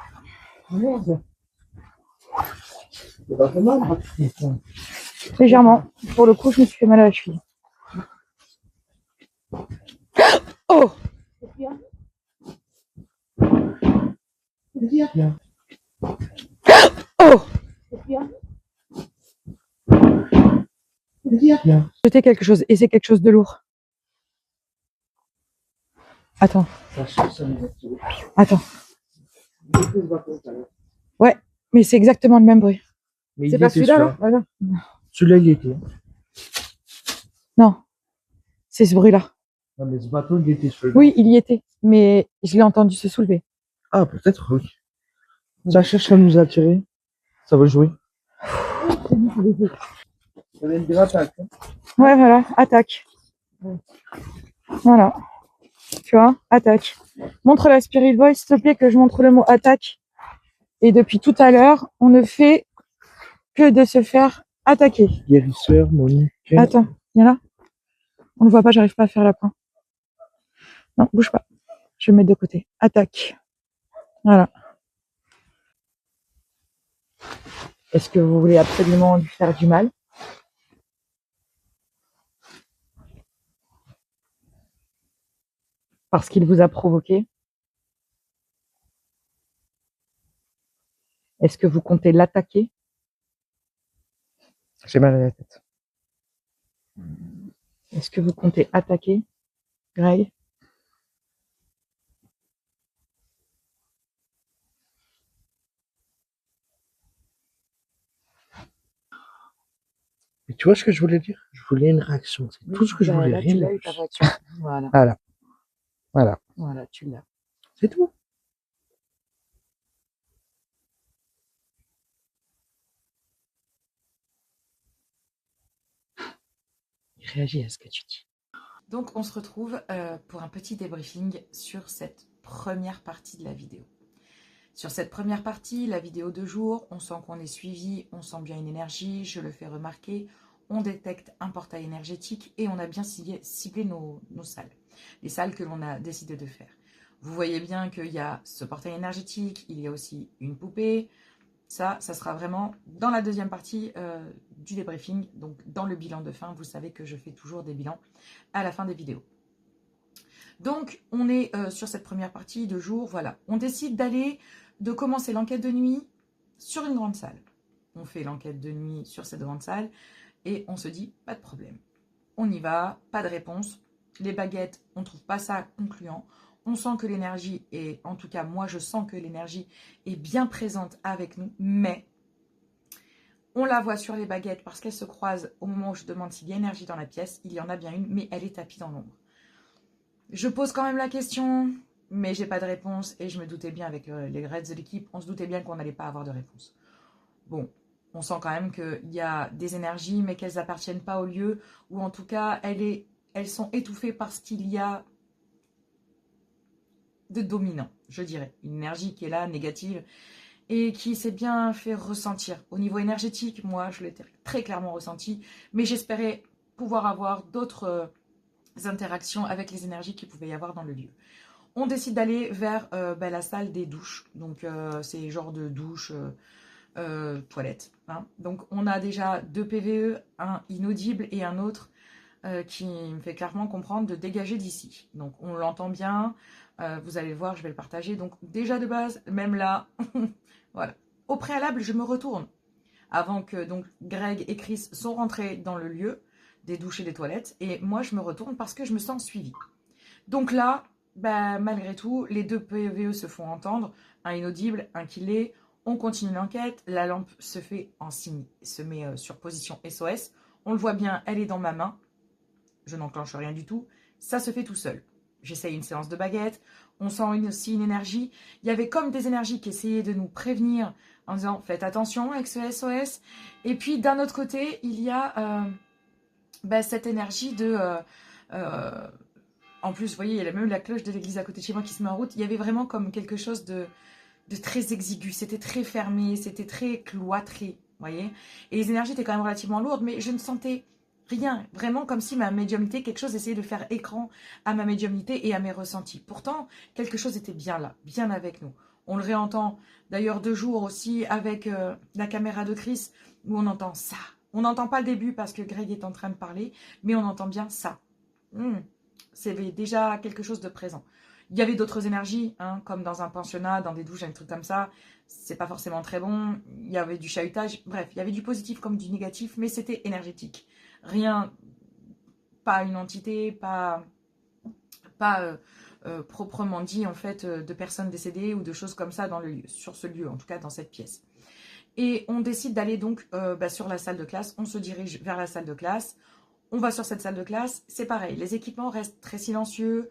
Merde. C'est pas fait mal. Légèrement. Pour le coup, je me suis fait mal à la cheville. Oh! Oh! Jeter quelque chose. Et c'est quelque chose de lourd. Attends. Attends. Ouais, mais c'est exactement le même bruit. Mais C'est il pas était celui-là, là? celui-là. Voilà. Celui-là, il était. Non. C'est ce bruit-là. Non, mais ce bateau, il était celui-là. Oui, il y était. Mais je l'ai entendu se soulever. Ah, peut-être, oui. Ça cherche à nous attirer. Ça va jouer. Ça va être des attaques. Hein. Ouais, voilà. Attaque. Voilà. Tu vois, attaque. Montre la Spirit Voice, s'il te plaît, que je montre le mot attaque. Et depuis tout à l'heure, on ne fait que de se faire attaquer. Guérisseur, Monique. Attends, viens là. On ne voit pas, j'arrive pas à faire la pointe. Non, bouge pas. Je vais me mettre de côté. Attaque. Voilà. Est-ce que vous voulez absolument lui faire du mal? Parce qu'il vous a provoqué? Est-ce que vous comptez l'attaquer? J'ai mal à la tête. Est-ce que vous comptez attaquer, Greg? Mais tu vois ce que je voulais dire? Je voulais une réaction. C'est tout ce que je voulais. Là, tu Rien l'as de eu, ta plus. voiture. Voilà. Voilà. Voilà. Voilà, tu l'as. C'est tout. Réagis à ce que tu dis. Donc on se retrouve pour un petit débriefing sur cette première partie de la vidéo. Sur cette première partie, la vidéo de jour, on sent qu'on est suivi, on sent bien une énergie, je le fais remarquer, on détecte un portail énergétique et on a bien ciblé nos salles, les salles que l'on a décidé de faire. Vous voyez bien qu'il y a ce portail énergétique, il y a aussi une poupée. Ça sera vraiment dans la deuxième partie du débriefing, donc dans le bilan de fin. Vous savez que je fais toujours des bilans à la fin des vidéos. Donc, on est sur cette première partie de jour, voilà. On décide de commencer l'enquête de nuit sur une grande salle. On fait l'enquête de nuit sur cette grande salle et on se dit, pas de problème. On y va, pas de réponse. Les baguettes, on ne trouve pas ça concluant. On sent que l'énergie est, en tout cas moi je sens que l'énergie est bien présente avec nous, mais on la voit sur les baguettes parce qu'elles se croisent au moment où je demande s'il y a énergie dans la pièce. Il y en a bien une, mais elle est tapie dans l'ombre. Je pose quand même la question, mais j'ai pas de réponse et je me doutais bien avec les Reds de l'équipe, on se doutait bien qu'on n'allait pas avoir de réponse. Bon, on sent quand même qu'il y a des énergies, mais qu'elles n'appartiennent pas au lieu, ou en tout cas, elles sont étouffées par ce qu'il y a de dominant, je dirais. Une énergie qui est là, négative, et qui s'est bien fait ressentir. Au niveau énergétique, moi, je l'ai très clairement ressenti, mais j'espérais pouvoir avoir d'autres interactions avec les énergies qu'il pouvait y avoir dans le lieu. On décide d'aller vers la salle des douches, donc c'est genre de douche toilette. Hein. Donc on a déjà 2 PVE, un inaudible et un autre qui me fait clairement comprendre de dégager d'ici. Donc on l'entend bien, vous allez voir, je vais le partager. Donc déjà de base, même là, voilà. Au préalable, je me retourne avant que donc Greg et Chris sont rentrés dans le lieu. des douches et des toilettes. Et moi, je me retourne parce que je me sens suivie. Donc là, bah, malgré tout, les 2 PVE se font entendre, un inaudible, un qui l'est. On continue l'enquête, la lampe se fait en signe, se met sur position SOS. On le voit bien, elle est dans ma main. Je n'enclenche rien du tout. Ça se fait tout seul. J'essaye une séance de baguette. On sent aussi une énergie. Il y avait comme des énergies qui essayaient de nous prévenir en disant faites attention avec ce SOS. Et puis d'un autre côté, il y a cette énergie de... en plus, vous voyez, il y a même la cloche de l'église à côté de chez moi qui se met en route. Il y avait vraiment comme quelque chose de très exigu. C'était très fermé, c'était très cloîtré, vous voyez. Et les énergies étaient quand même relativement lourdes, mais je ne sentais rien. Vraiment comme si ma médiumnité, quelque chose essayait de faire écran à ma médiumnité et à mes ressentis. Pourtant, quelque chose était bien là, bien avec nous. On le réentend d'ailleurs 2 jours aussi avec la caméra de Chris, où on entend ça. On n'entend pas le début parce que Greg est en train de parler, mais on entend bien ça. C'est déjà quelque chose de présent. Il y avait d'autres énergies, hein, comme dans un pensionnat, dans des douches, un truc comme ça. C'est pas forcément très bon. Il y avait du chahutage. Bref, il y avait du positif comme du négatif, mais c'était énergétique. Rien, pas une entité, pas proprement dit, en fait, de personnes décédées ou de choses comme ça dans le lieu, sur ce lieu, en tout cas dans cette pièce. Et on décide d'aller donc sur la salle de classe. On se dirige vers la salle de classe. On va sur cette salle de classe. C'est pareil, les équipements restent très silencieux.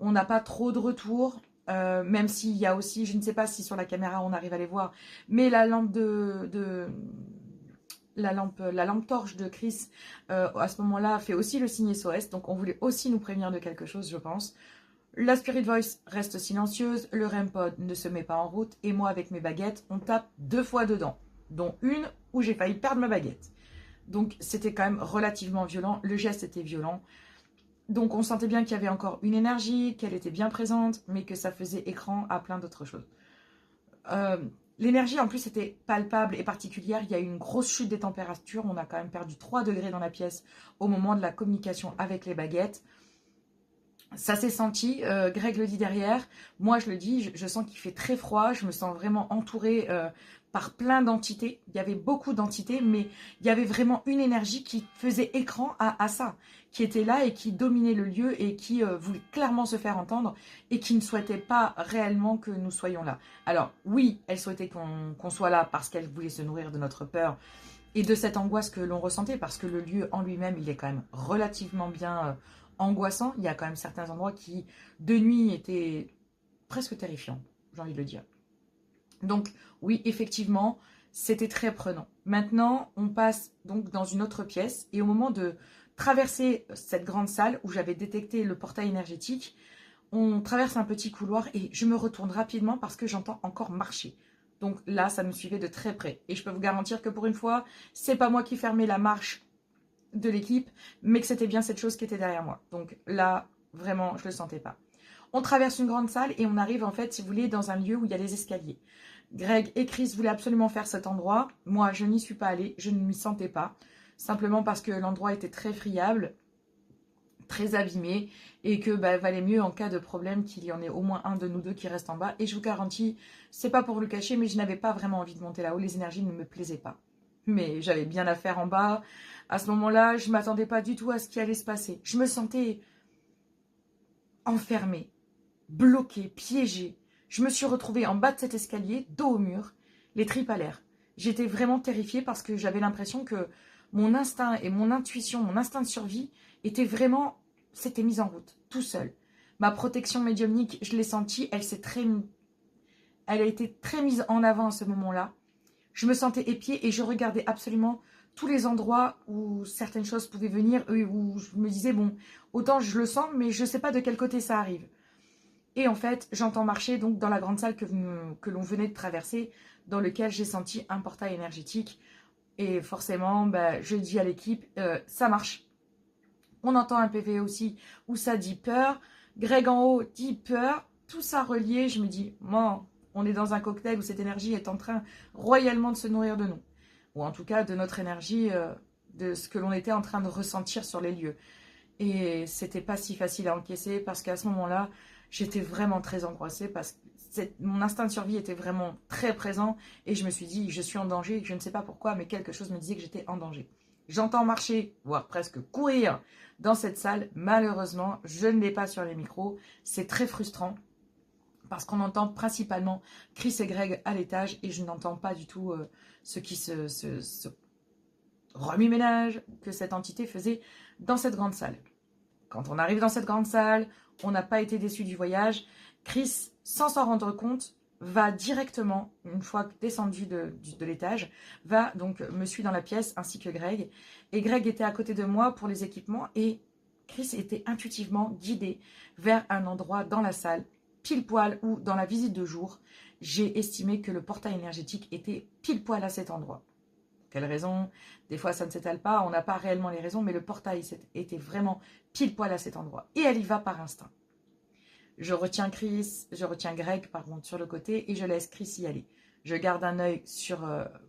On n'a pas trop de retours, même s'il y a aussi, je ne sais pas si sur la caméra on arrive à les voir, mais la lampe la lampe torche de Chris, à ce moment-là, fait aussi le signe SOS. Donc on voulait aussi nous prévenir de quelque chose, je pense. La Spirit Voice reste silencieuse, le REM Pod ne se met pas en route, et moi avec mes baguettes, on tape 2 fois dedans, dont une où j'ai failli perdre ma baguette. Donc c'était quand même relativement violent, le geste était violent. Donc on sentait bien qu'il y avait encore une énergie, qu'elle était bien présente, mais que ça faisait écran à plein d'autres choses. L'énergie en plus était palpable et particulière, il y a eu une grosse chute des températures, on a quand même perdu 3 degrés dans la pièce au moment de la communication avec les baguettes. Ça s'est senti, Greg le dit derrière, moi je le dis, je sens qu'il fait très froid, je me sens vraiment entourée par plein d'entités. Il y avait beaucoup d'entités, mais il y avait vraiment une énergie qui faisait écran à ça, qui était là et qui dominait le lieu et qui voulait clairement se faire entendre et qui ne souhaitait pas réellement que nous soyons là. Alors oui, elle souhaitait qu'on soit là parce qu'elle voulait se nourrir de notre peur et de cette angoisse que l'on ressentait, parce que le lieu en lui-même, il est quand même relativement bien angoissant. Il y a quand même certains endroits qui, de nuit, étaient presque terrifiants, j'ai envie de le dire. Donc, oui, effectivement, c'était très prenant. Maintenant, on passe donc dans une autre pièce, et au moment de traverser cette grande salle où j'avais détecté le portail énergétique, on traverse un petit couloir et je me retourne rapidement parce que j'entends encore marcher. Donc là, ça me suivait de très près. Et je peux vous garantir que pour une fois, c'est pas moi qui fermais la marche de l'équipe, mais que c'était bien cette chose qui était derrière moi. Donc là, vraiment, je le sentais pas. On traverse une grande salle et on arrive en fait, si vous voulez, dans un lieu où il y a des escaliers. Greg et Chris voulaient absolument faire cet endroit. Moi, je n'y suis pas allée, je ne m'y sentais pas. Simplement parce que l'endroit était très friable, très abîmé, et que valait mieux en cas de problème qu'il y en ait au moins un de nous deux qui reste en bas. Et je vous garantis, c'est pas pour le cacher, mais je n'avais pas vraiment envie de monter là-haut. Les énergies ne me plaisaient pas. Mais j'avais bien à faire en bas. À ce moment-là, je ne m'attendais pas du tout à ce qui allait se passer. Je me sentais enfermée, bloquée, piégée. Je me suis retrouvée en bas de cet escalier, dos au mur, les tripes à l'air. J'étais vraiment terrifiée parce que j'avais l'impression que mon instinct et mon intuition, mon instinct de survie s'était mis en route, tout seul. Ma protection médiumnique, je l'ai sentie, elle a été très mise en avant à ce moment-là. Je me sentais épiée et je regardais absolument tous les endroits où certaines choses pouvaient venir, où je me disais, bon, autant je le sens, mais je ne sais pas de quel côté ça arrive. Et en fait, j'entends marcher donc dans la grande salle que l'on venait de traverser, dans lequel j'ai senti un portail énergétique. Et forcément, je dis à l'équipe, ça marche. On entend un PV aussi où ça dit peur. Greg en haut dit peur. Tout ça relié, je me dis, bon, on est dans un cocktail où cette énergie est en train royalement de se nourrir de nous. Ou en tout cas de notre énergie, de ce que l'on était en train de ressentir sur les lieux. Et c'était pas si facile à encaisser parce qu'à ce moment-là, j'étais vraiment très angoissée parce que mon instinct de survie était vraiment très présent et je me suis dit, je suis en danger, je ne sais pas pourquoi, mais quelque chose me disait que j'étais en danger. j'entends marcher, voire presque courir dans cette salle. Malheureusement, je ne l'ai pas sur les micros. C'est très frustrant parce qu'on entend principalement Chris et Greg à l'étage et je n'entends pas du tout ce qui se remue-ménage que cette entité faisait dans cette grande salle. Quand on arrive dans cette grande salle, on n'a pas été déçu du voyage. Chris, sans s'en rendre compte, va directement, une fois descendu de l'étage, me suit dans la pièce, ainsi que Greg. Et Greg était à côté de moi pour les équipements et Chris était intuitivement guidé vers un endroit dans la salle, pile poil où, dans la visite de jour, j'ai estimé que le portail énergétique était pile poil à cet endroit. Quelle raison? Des fois, ça ne s'étale pas, on n'a pas réellement les raisons, mais le portail était vraiment pile poil à cet endroit. Et elle y va par instinct. Je retiens Greg, par contre, sur le côté et je laisse Chris y aller. Je garde un œil sur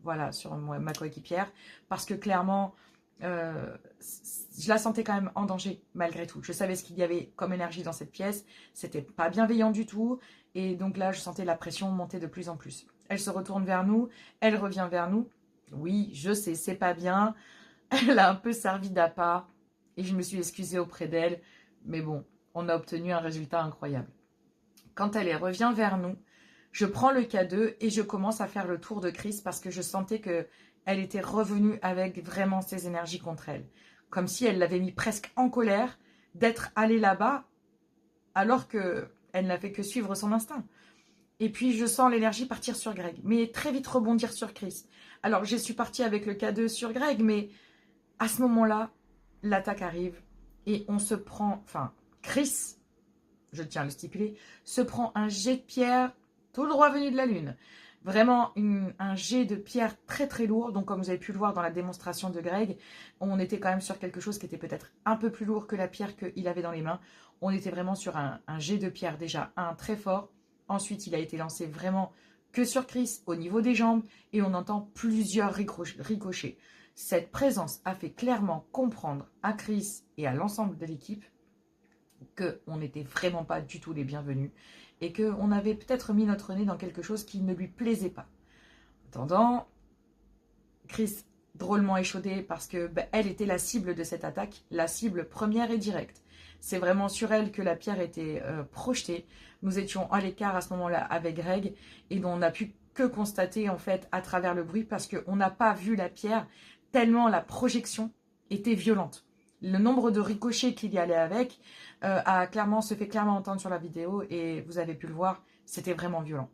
ma coéquipière parce que clairement, je la sentais quand même en danger malgré tout. Je savais ce qu'il y avait comme énergie dans cette pièce. C'était pas bienveillant du tout. Et donc là, je sentais la pression monter de plus en plus. Elle se retourne vers nous, elle revient vers nous. Oui, je sais, c'est pas bien. Elle a un peu servi d'appât et je me suis excusée auprès d'elle. Mais bon, on a obtenu un résultat incroyable. Quand elle revient vers nous, je prends le K2 et je commence à faire le tour de Chris parce que je sentais qu'elle était revenue avec vraiment ses énergies contre elle. Comme si elle l'avait mis presque en colère d'être allée là-bas alors qu'elle n'a fait que suivre son instinct. Et puis je sens l'énergie partir sur Greg, mais très vite rebondir sur Chris. Alors je suis partie avec le K2 sur Greg, mais à ce moment-là, l'attaque arrive et on se prend, Chris, je tiens à le stipuler, se prend un jet de pierre tout droit venu de la lune. Vraiment un jet de pierre très très lourd. Donc comme vous avez pu le voir dans la démonstration de Greg, on était quand même sur quelque chose qui était peut-être un peu plus lourd que la pierre qu'il avait dans les mains. On était vraiment sur un jet de pierre déjà, un très fort. Ensuite, il a été lancé vraiment que sur Chris, au niveau des jambes, et on entend plusieurs ricochets. Cette présence a fait clairement comprendre à Chris et à l'ensemble de l'équipe qu'on n'était vraiment pas du tout les bienvenus et qu'on avait peut-être mis notre nez dans quelque chose qui ne lui plaisait pas. En attendant, Chris, drôlement échaudée parce que elle était la cible de cette attaque, la cible première et directe. C'est vraiment sur elle que la pierre était projetée. Nous étions à l'écart à ce moment-là avec Greg et on n'a pu que constater en fait à travers le bruit parce qu'on n'a pas vu la pierre tellement la projection était violente. Le nombre de ricochets qu'il y allait avec se fait clairement entendre sur la vidéo et vous avez pu le voir, c'était vraiment violent.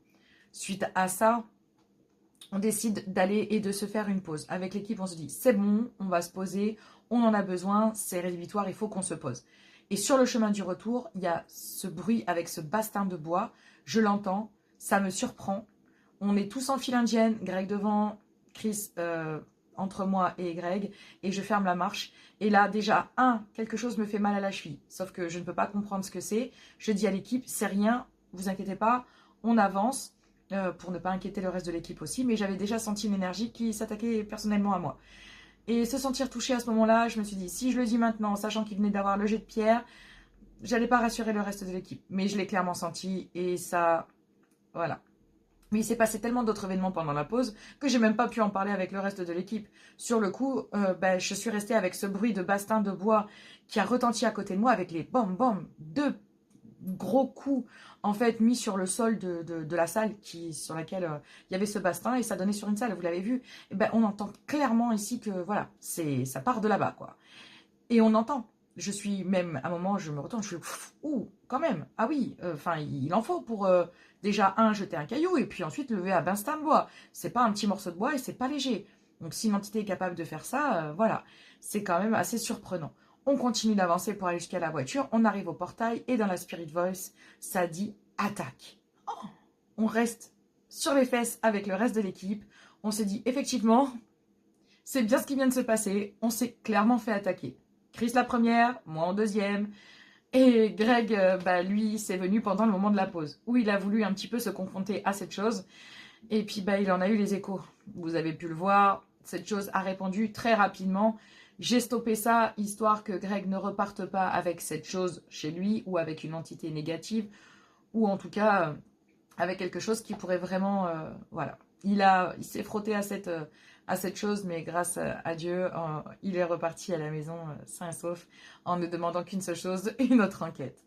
Suite à ça, on décide d'aller et de se faire une pause. Avec l'équipe, on se dit, c'est bon, on va se poser, on en a besoin, c'est rédhibitoire, il faut qu'on se pose. Et sur le chemin du retour, il y a ce bruit avec ce bastin de bois, je l'entends, ça me surprend. On est tous en file indienne, Greg devant, Chris entre moi et Greg, et je ferme la marche. Et là, déjà, quelque chose me fait mal à la cheville, sauf que je ne peux pas comprendre ce que c'est. Je dis à l'équipe, c'est rien, vous inquiétez pas, on avance, pour ne pas inquiéter le reste de l'équipe aussi, mais j'avais déjà senti une énergie qui s'attaquait personnellement à moi. Et se sentir touchée à ce moment-là, je me suis dit, si je le dis maintenant, sachant qu'il venait d'avoir le jet de pierre, j'allais pas rassurer le reste de l'équipe. Mais je l'ai clairement senti, et ça, voilà. Mais il s'est passé tellement d'autres événements pendant la pause que j'ai même pas pu en parler avec le reste de l'équipe. Sur le coup, je suis restée avec ce bruit de bastin de bois qui a retenti à côté de moi avec les bam, deux gros coups en fait mis sur le sol de la salle sur laquelle il y avait ce bastin et ça donnait sur une salle, vous l'avez vu. Et on entend clairement ici que voilà, ça part de là-bas quoi. Et on entend. Je suis même, à un moment, je me retourne, je suis, ouh, quand même, ah oui, il en faut pour déjà, jeter un caillou, et puis ensuite lever un bastin de bois. C'est pas un petit morceau de bois et c'est pas léger. Donc si une entité est capable de faire ça, voilà, c'est quand même assez surprenant. On continue d'avancer pour aller jusqu'à la voiture, on arrive au portail, et dans la Spirit Voice, ça dit « attaque ». On reste sur les fesses avec le reste de l'équipe, on s'est dit, effectivement, c'est bien ce qui vient de se passer, on s'est clairement fait attaquer. Chris la première, moi en deuxième. Et Greg, lui, c'est venu pendant le moment de la pause, où il a voulu un petit peu se confronter à cette chose. Et puis, il en a eu les échos. Vous avez pu le voir, cette chose a répondu très rapidement. J'ai stoppé ça, histoire que Greg ne reparte pas avec cette chose chez lui, ou avec une entité négative, ou en tout cas, avec quelque chose qui pourrait vraiment, il s'est frotté à cette chose, mais grâce à Dieu, il est reparti à la maison sain et sauf en ne demandant qu'une seule chose, une autre enquête.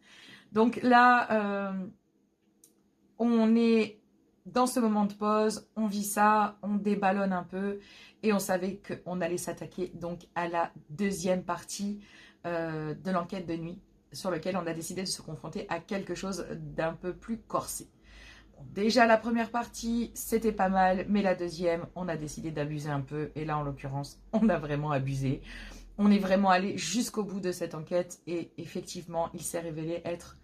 Donc là, on est dans ce moment de pause, on vit ça, on déballonne un peu et on savait qu'on allait s'attaquer donc à la deuxième partie de l'enquête de nuit sur lequel on a décidé de se confronter à quelque chose d'un peu plus corsé. Bon, déjà la première partie c'était pas mal, mais la deuxième on a décidé d'abuser un peu et là en l'occurrence on a vraiment abusé. On est vraiment allé jusqu'au bout de cette enquête et effectivement il s'est révélé être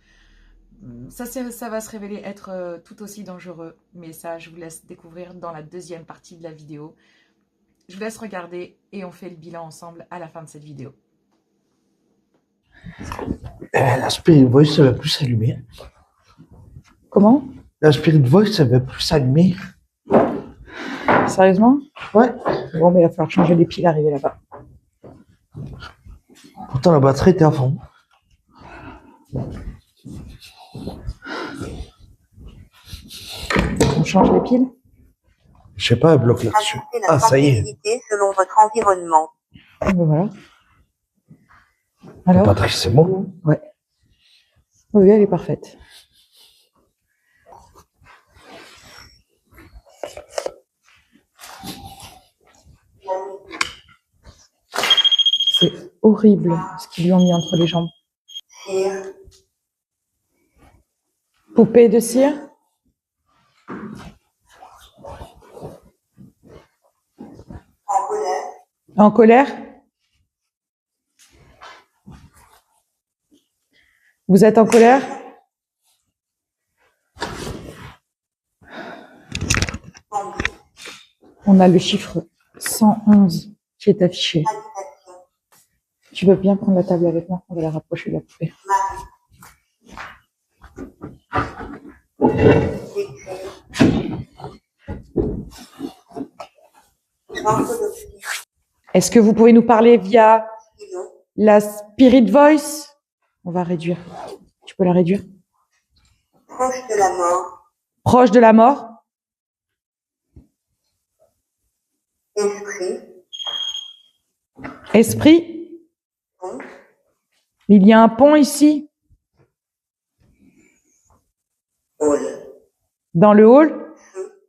ça va se révéler être tout aussi dangereux, mais ça, je vous laisse découvrir dans la deuxième partie de la vidéo. Je vous laisse regarder et on fait le bilan ensemble à la fin de cette vidéo. La Spirit Voice, ça va plus s'allumer. Comment? La Spirit Voice, ça va plus s'allumer. Sérieusement? Ouais. Bon, mais il va falloir changer les piles arriver là-bas. Pourtant, la batterie était à fond. On change les piles? Je sais pas, elle bloque là-dessus. Ajuster la Ah, ça y est. sensibilité selon votre environnement. Et ben voilà. La Alors? batterie, c'est bon. Ouais. Oui, elle est parfaite. C'est horrible ce qu'ils lui ont mis entre les jambes. Cire, Poupée de cire? en colère, En colère? Vous êtes en colère? tendu, On a le chiffre 111 qui est affiché. agitation, Tu veux bien prendre la table avec moi? On va la rapprocher de la poupée. décret, orthodoxie, Est-ce que vous pouvez nous parler via silence, la Spirit Voice? On va réduire. Tu peux la réduire? proche de la mort, Proche de la mort? esprit, Esprit? pont, Il y a un pont ici? hall, Dans le hall? feu,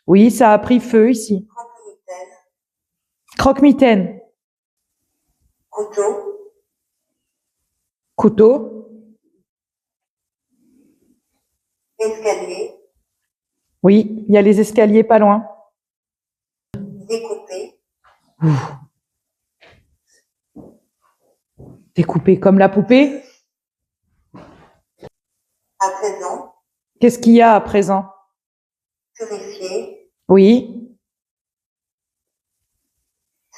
Oui, ça a pris feu ici. croque-mitaine, Croque-mitaine. couteau, Couteau? escalier, Oui, il y a les escaliers pas loin. découpé, Découpé comme la poupée. à présent, Qu'est-ce qu'il y a à présent? purifié, Oui.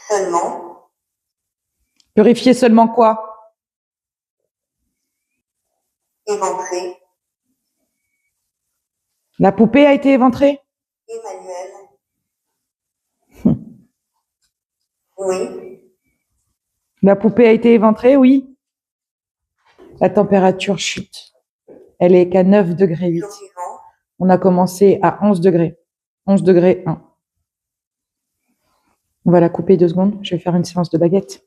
seulement, Purifier seulement quoi? éventré, La poupée a été éventrée? Emmanuel, oui, La poupée a été éventrée, oui. La température chute. Elle est qu'à 9 degrés 8. survivant, On a commencé à 11 degrés. 11 degrés 1. On va la couper 2 secondes. Je vais faire une séance de baguette.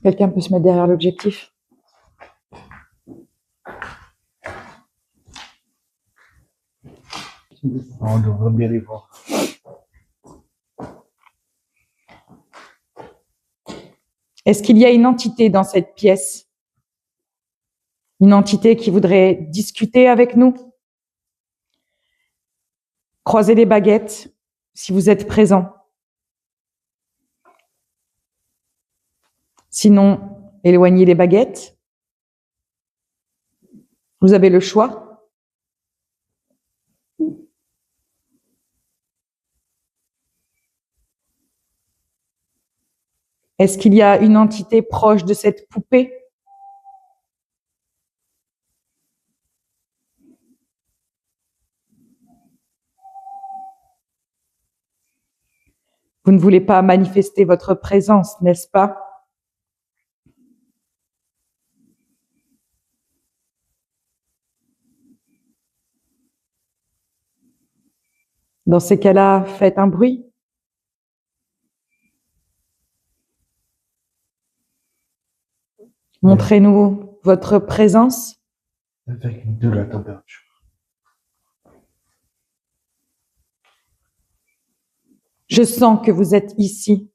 Quelqu'un peut se mettre derrière l'objectif? On devrait bien les voir. Est-ce qu'il y a une entité dans cette pièce? Une entité qui voudrait discuter avec nous? Croisez les baguettes si vous êtes présent. Sinon, éloignez les baguettes. Vous avez le choix. Est-ce qu'il y a une entité proche de cette poupée? Vous ne voulez pas manifester votre présence, n'est-ce pas? Dans ces cas-là, faites un bruit. Montrez-nous votre présence. Avec de la température. Je sens que vous êtes ici.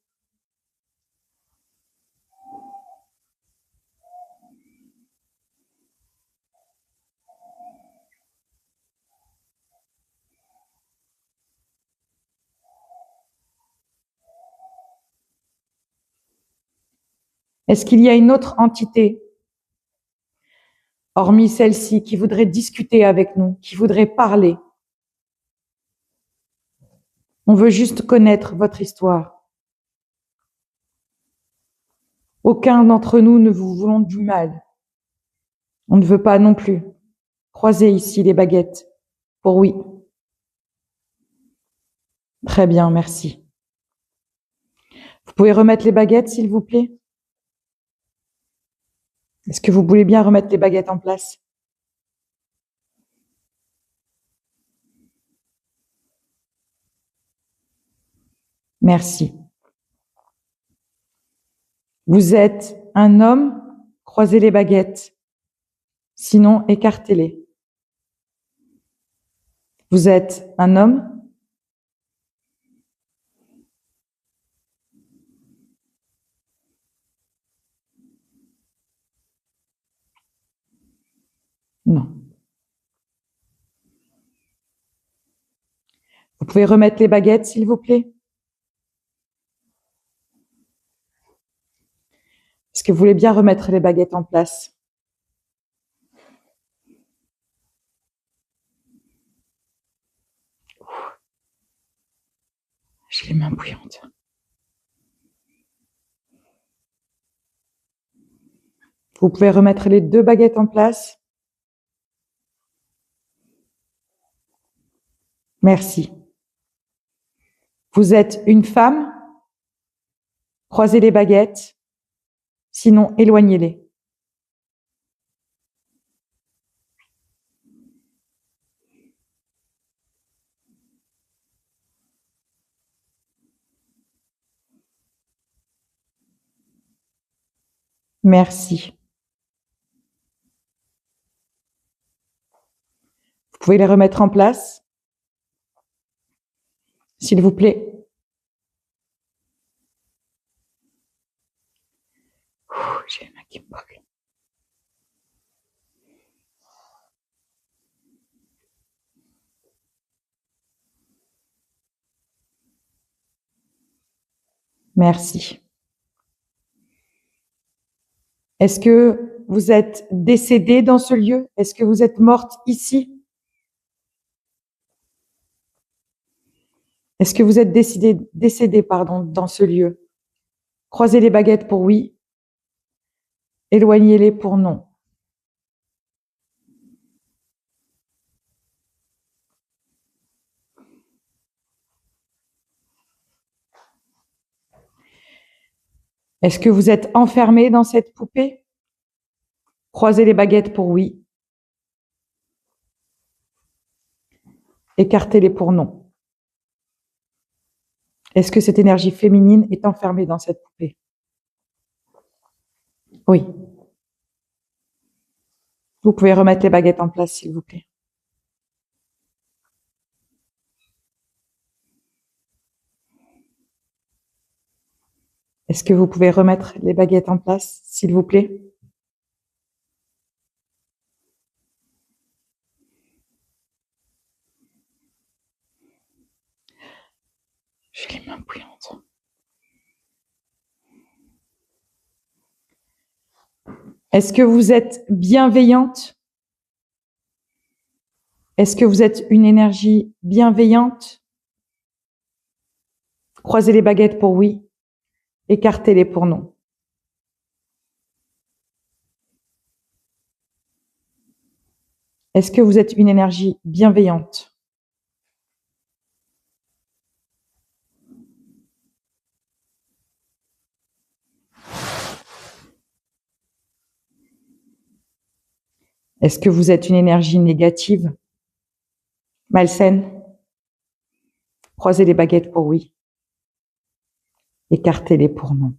Est-ce qu'il y a une autre entité, hormis celle-ci, qui voudrait discuter avec nous, qui voudrait parler? On veut juste connaître votre histoire. Aucun d'entre nous ne vous voulons du mal. On ne veut pas non plus. Croisez ici les baguettes. Pour oui. Très bien, merci. Vous pouvez remettre les baguettes, s'il vous plaît? Est-ce que vous voulez bien remettre les baguettes en place? Merci. Vous êtes un homme, croisez les baguettes. Sinon, écartez-les. Vous êtes un homme? Non. Vous pouvez remettre les baguettes, s'il vous plaît? Est-ce que vous voulez bien remettre les baguettes en place? J'ai les mains bouillantes. Vous pouvez remettre les 2 baguettes en place? Merci. Vous êtes une femme? Croisez les baguettes. Sinon, éloignez-les. Merci. Vous pouvez les remettre en place, s'il vous plaît. J'ai les mains qui me brûlent. Merci. Est-ce que vous êtes décédée dans ce lieu? Est-ce que vous êtes morte ici? Est-ce que vous êtes décédée, dans ce lieu? Croisez les baguettes pour oui. Éloignez-les pour non. Est-ce que vous êtes enfermé dans cette poupée? Croisez les baguettes pour oui. Écartez-les pour non. Est-ce que cette énergie féminine est enfermée dans cette poupée? Oui. Vous pouvez remettre les baguettes en place, s'il vous plaît. Est-ce que vous pouvez remettre les baguettes en place, s'il vous plaît? J'ai les mains bouillantes. Est-ce que vous êtes bienveillante? Est-ce que vous êtes une énergie bienveillante? Croisez les baguettes pour oui. Écartez-les pour non. Est-ce que vous êtes une énergie bienveillante? Est-ce que vous êtes une énergie négative, malsaine? Croisez les baguettes pour oui. Écartez-les pour non.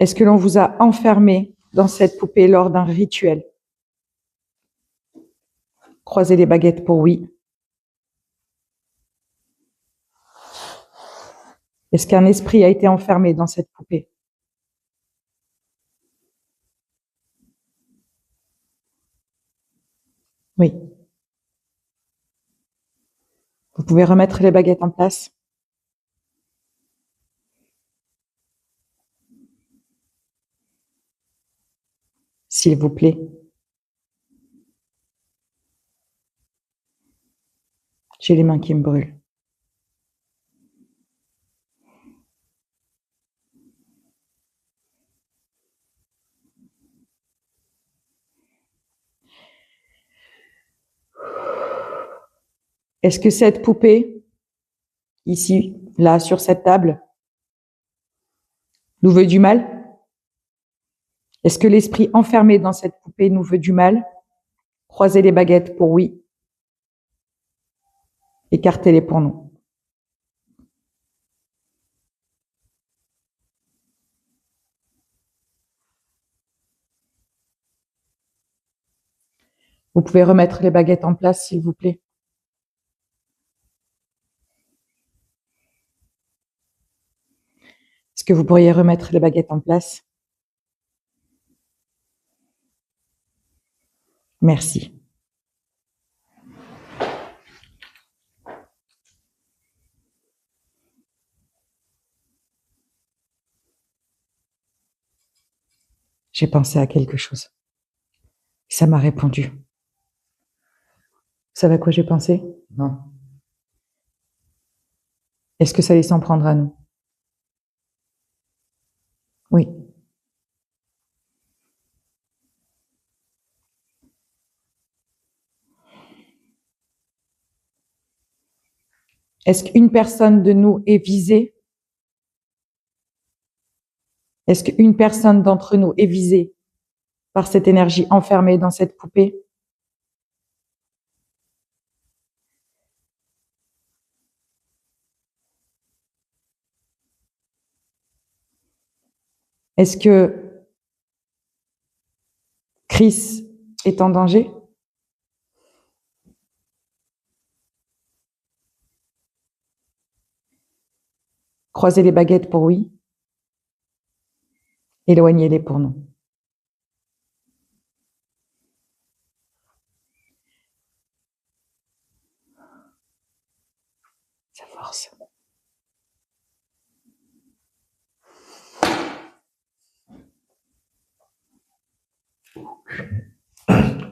Est-ce que l'on vous a enfermé dans cette poupée lors d'un rituel? Croisez les baguettes pour oui. Est-ce qu'un esprit a été enfermé dans cette poupée? Oui. Vous pouvez remettre les baguettes en place? S'il vous plaît. J'ai les mains qui me brûlent. Est-ce que cette poupée, ici, là, sur cette table, nous veut du mal? Est-ce que l'esprit enfermé dans cette poupée nous veut du mal? Croisez les baguettes pour oui. Écartez-les pour non. Vous pouvez remettre les baguettes en place, s'il vous plaît. Est-ce que vous pourriez remettre les baguettes en place? Merci. J'ai pensé à quelque chose. Ça m'a répondu. Vous savez à quoi j'ai pensé? Non. Est-ce que ça allait s'en prendre à nous? Oui. Est-ce qu'une personne de nous est visée? Est-ce qu'une personne d'entre nous est visée par cette énergie enfermée dans cette poupée? Est-ce que Chris est en danger? Croisez les baguettes pour oui. Éloignez-les pour non. Ça force.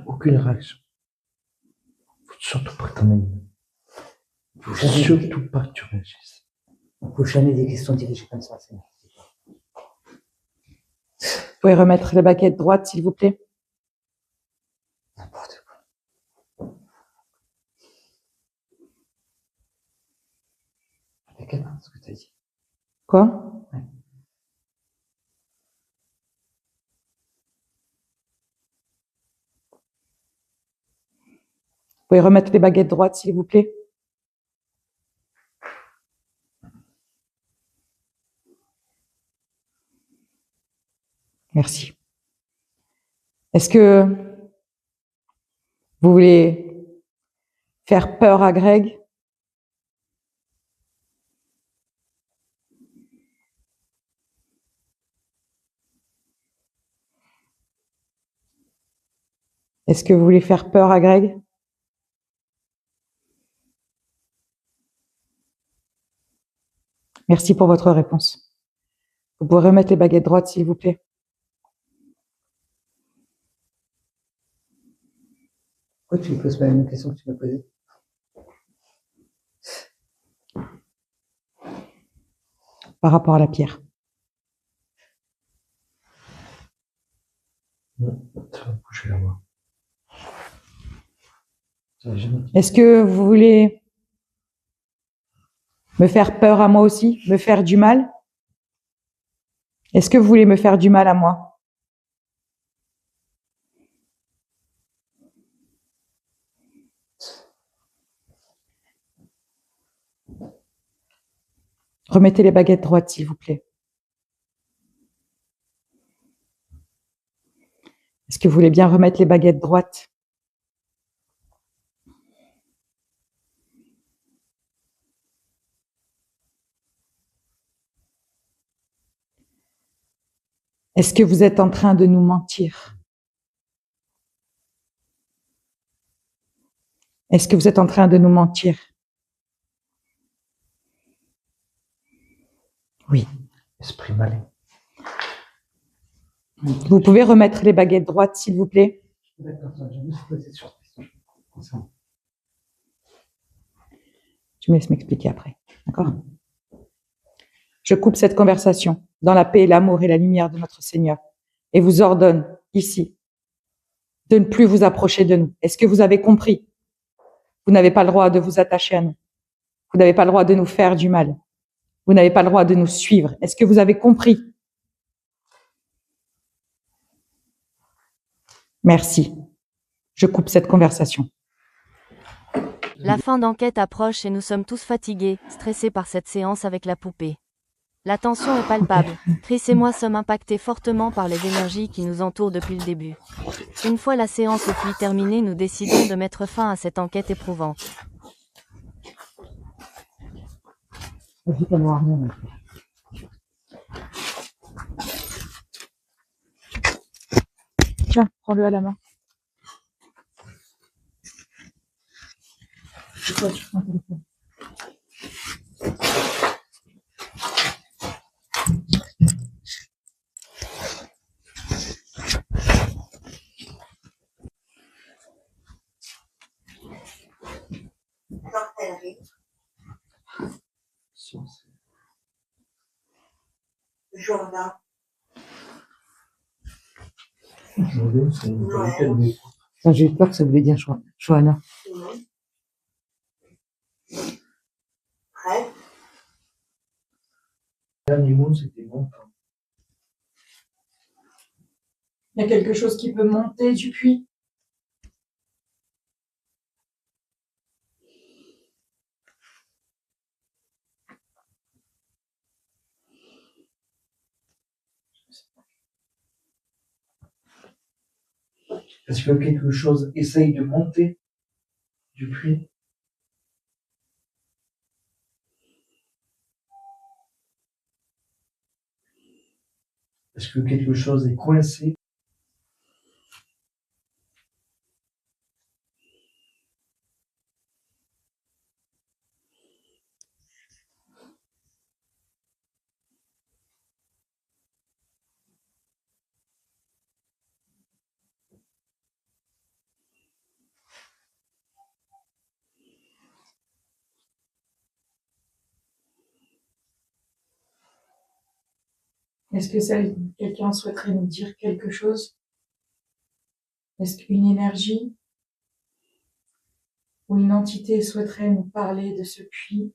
Aucune réaction. Faut surtout pas que t'en aies une. Faut surtout pas que tu réagisses. On ne pose jamais des questions dirigées comme ça. Vous pouvez remettre les baguettes droites, s'il vous plaît? N'importe quoi. Avec elle, ce que tu as dit. Quoi? Ouais. Vous pouvez remettre les baguettes droites, s'il vous plaît? Merci. Est-ce que vous voulez faire peur à Greg? Est-ce que vous voulez faire peur à Greg? Merci pour votre réponse. Vous pouvez remettre les baguettes droites, s'il vous plaît? Pourquoi tu ne poses pas la même question que tu m'as posée? Par rapport à la pierre. Ça va bouger la voix. Ça va jamais. Est-ce que vous voulez Me faire peur à moi aussi? Me faire du mal? Est-ce que vous voulez me faire du mal à moi? Remettez les baguettes droites, s'il vous plaît. Est-ce que vous voulez bien remettre les baguettes droites? Est-ce que vous êtes en train de nous mentir? Est-ce que vous êtes en train de nous mentir? Oui. Esprit malin. Vous pouvez remettre les baguettes droites, s'il vous plaît? D'accord, je me suis posé sur ça. Tu me laisses m'expliquer après. D'accord? Je coupe cette conversation dans la paix, l'amour et la lumière de notre Seigneur et vous ordonne ici de ne plus vous approcher de nous. Est-ce que vous avez compris? Vous n'avez pas le droit de vous attacher à nous. Vous n'avez pas le droit de nous faire du mal. Vous n'avez pas le droit de nous suivre. Est-ce que vous avez compris? Merci. Je coupe cette conversation. La fin d'enquête approche et nous sommes tous fatigués, stressés par cette séance avec la poupée. La tension est palpable. Chris et moi sommes impactés fortement par les énergies qui nous entourent depuis le début. Une fois la séance au puits terminée, nous décidons de mettre fin à cette enquête éprouvante. Vas-y, t'en auras rien maintenant. Tiens, prends-le à la main. C'est quoi, tu prends ton téléphone? sorcellerie, Jourdain, Ça, j'ai eu peur que ça voulait dire Johanna. Simon, Prêtre, Dernier mot, c'était bon. Il y a quelque chose qui peut monter du puits. Est-ce que quelque chose essaye de monter du puits? Est-ce que quelque chose est coincé? Est-ce que quelqu'un souhaiterait nous dire quelque chose? Est-ce qu'une énergie ou une entité souhaiterait nous parler de ce puits?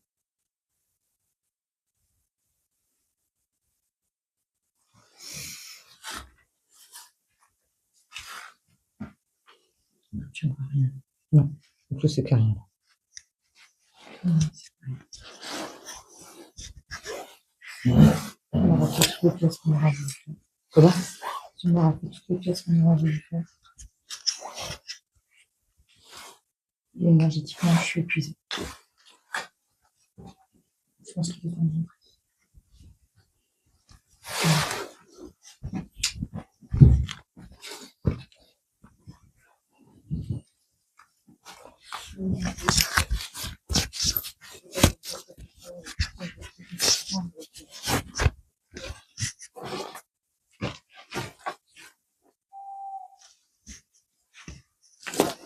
Tu vois rien. Non, en plus, c'est rien. On aura fait toutes les pièces qu'on aura voulu faire. Comment? On aura fait toutes les pièces qu'on aura voulu faire. Et énergétiquement, je suis épuisée. Je pense qu'il est temps de rentrer.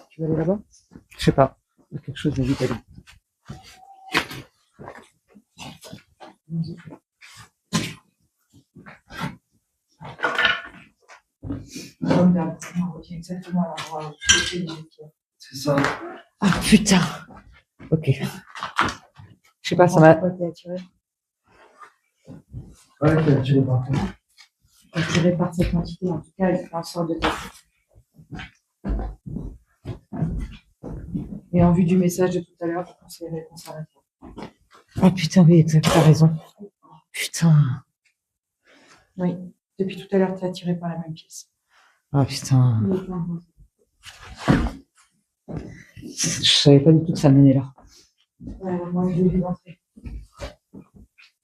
Tu veux aller là-bas? Je sais pas. Il y a quelque chose de vite à dire. On retient exactement l'endroit où C'est ça. Ah putain. Ok. Je sais pas, ça m'a... Ouais, t'es attiré par toi. attiré par cette entité. En tout cas, elle fait en sorte de tester. Et en vue du message de tout à l'heure, je conseillerais qu'on s'arrête là. Ah putain, oui, t'as raison. Putain. Oui, depuis tout à l'heure, t'es attiré par la même pièce. Ah putain. Je savais pas du tout que ça menait là. Ouais, moi, je l'ai vu d'entrée.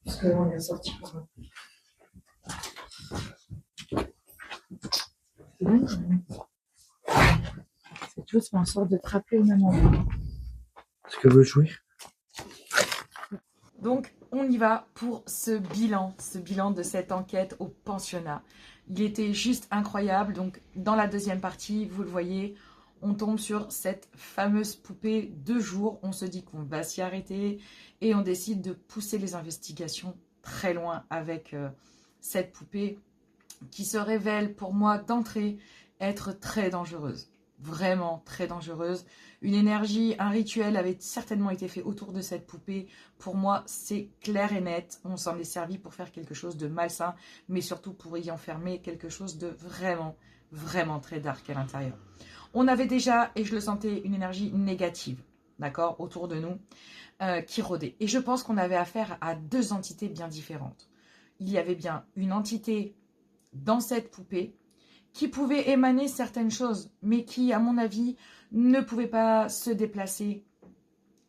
Parce qu'on est sorti pour moi. C'est bon, cette chose fait en sorte de te rappeler au même endroit. Est-ce que veut jouer? Donc, on y va pour ce bilan de cette enquête au pensionnat. Il était juste incroyable. Donc, dans la deuxième partie, vous le voyez, on tombe sur cette fameuse poupée 2 jours. On se dit qu'on va s'y arrêter et on décide de pousser les investigations très loin avec cette poupée qui se révèle pour moi d'entrée être très dangereuse. Vraiment très dangereuse. Une énergie, un rituel avait certainement été fait autour de cette poupée. Pour moi, c'est clair et net. On s'en est servi pour faire quelque chose de malsain, mais surtout pour y enfermer quelque chose de vraiment, vraiment très dark à l'intérieur. On avait déjà, et je le sentais, une énergie négative, d'accord, autour de nous, qui rôdait. Et je pense qu'on avait affaire à 2 entités bien différentes. Il y avait bien une entité dans cette poupée qui pouvait émaner certaines choses, mais qui, à mon avis, ne pouvait pas se déplacer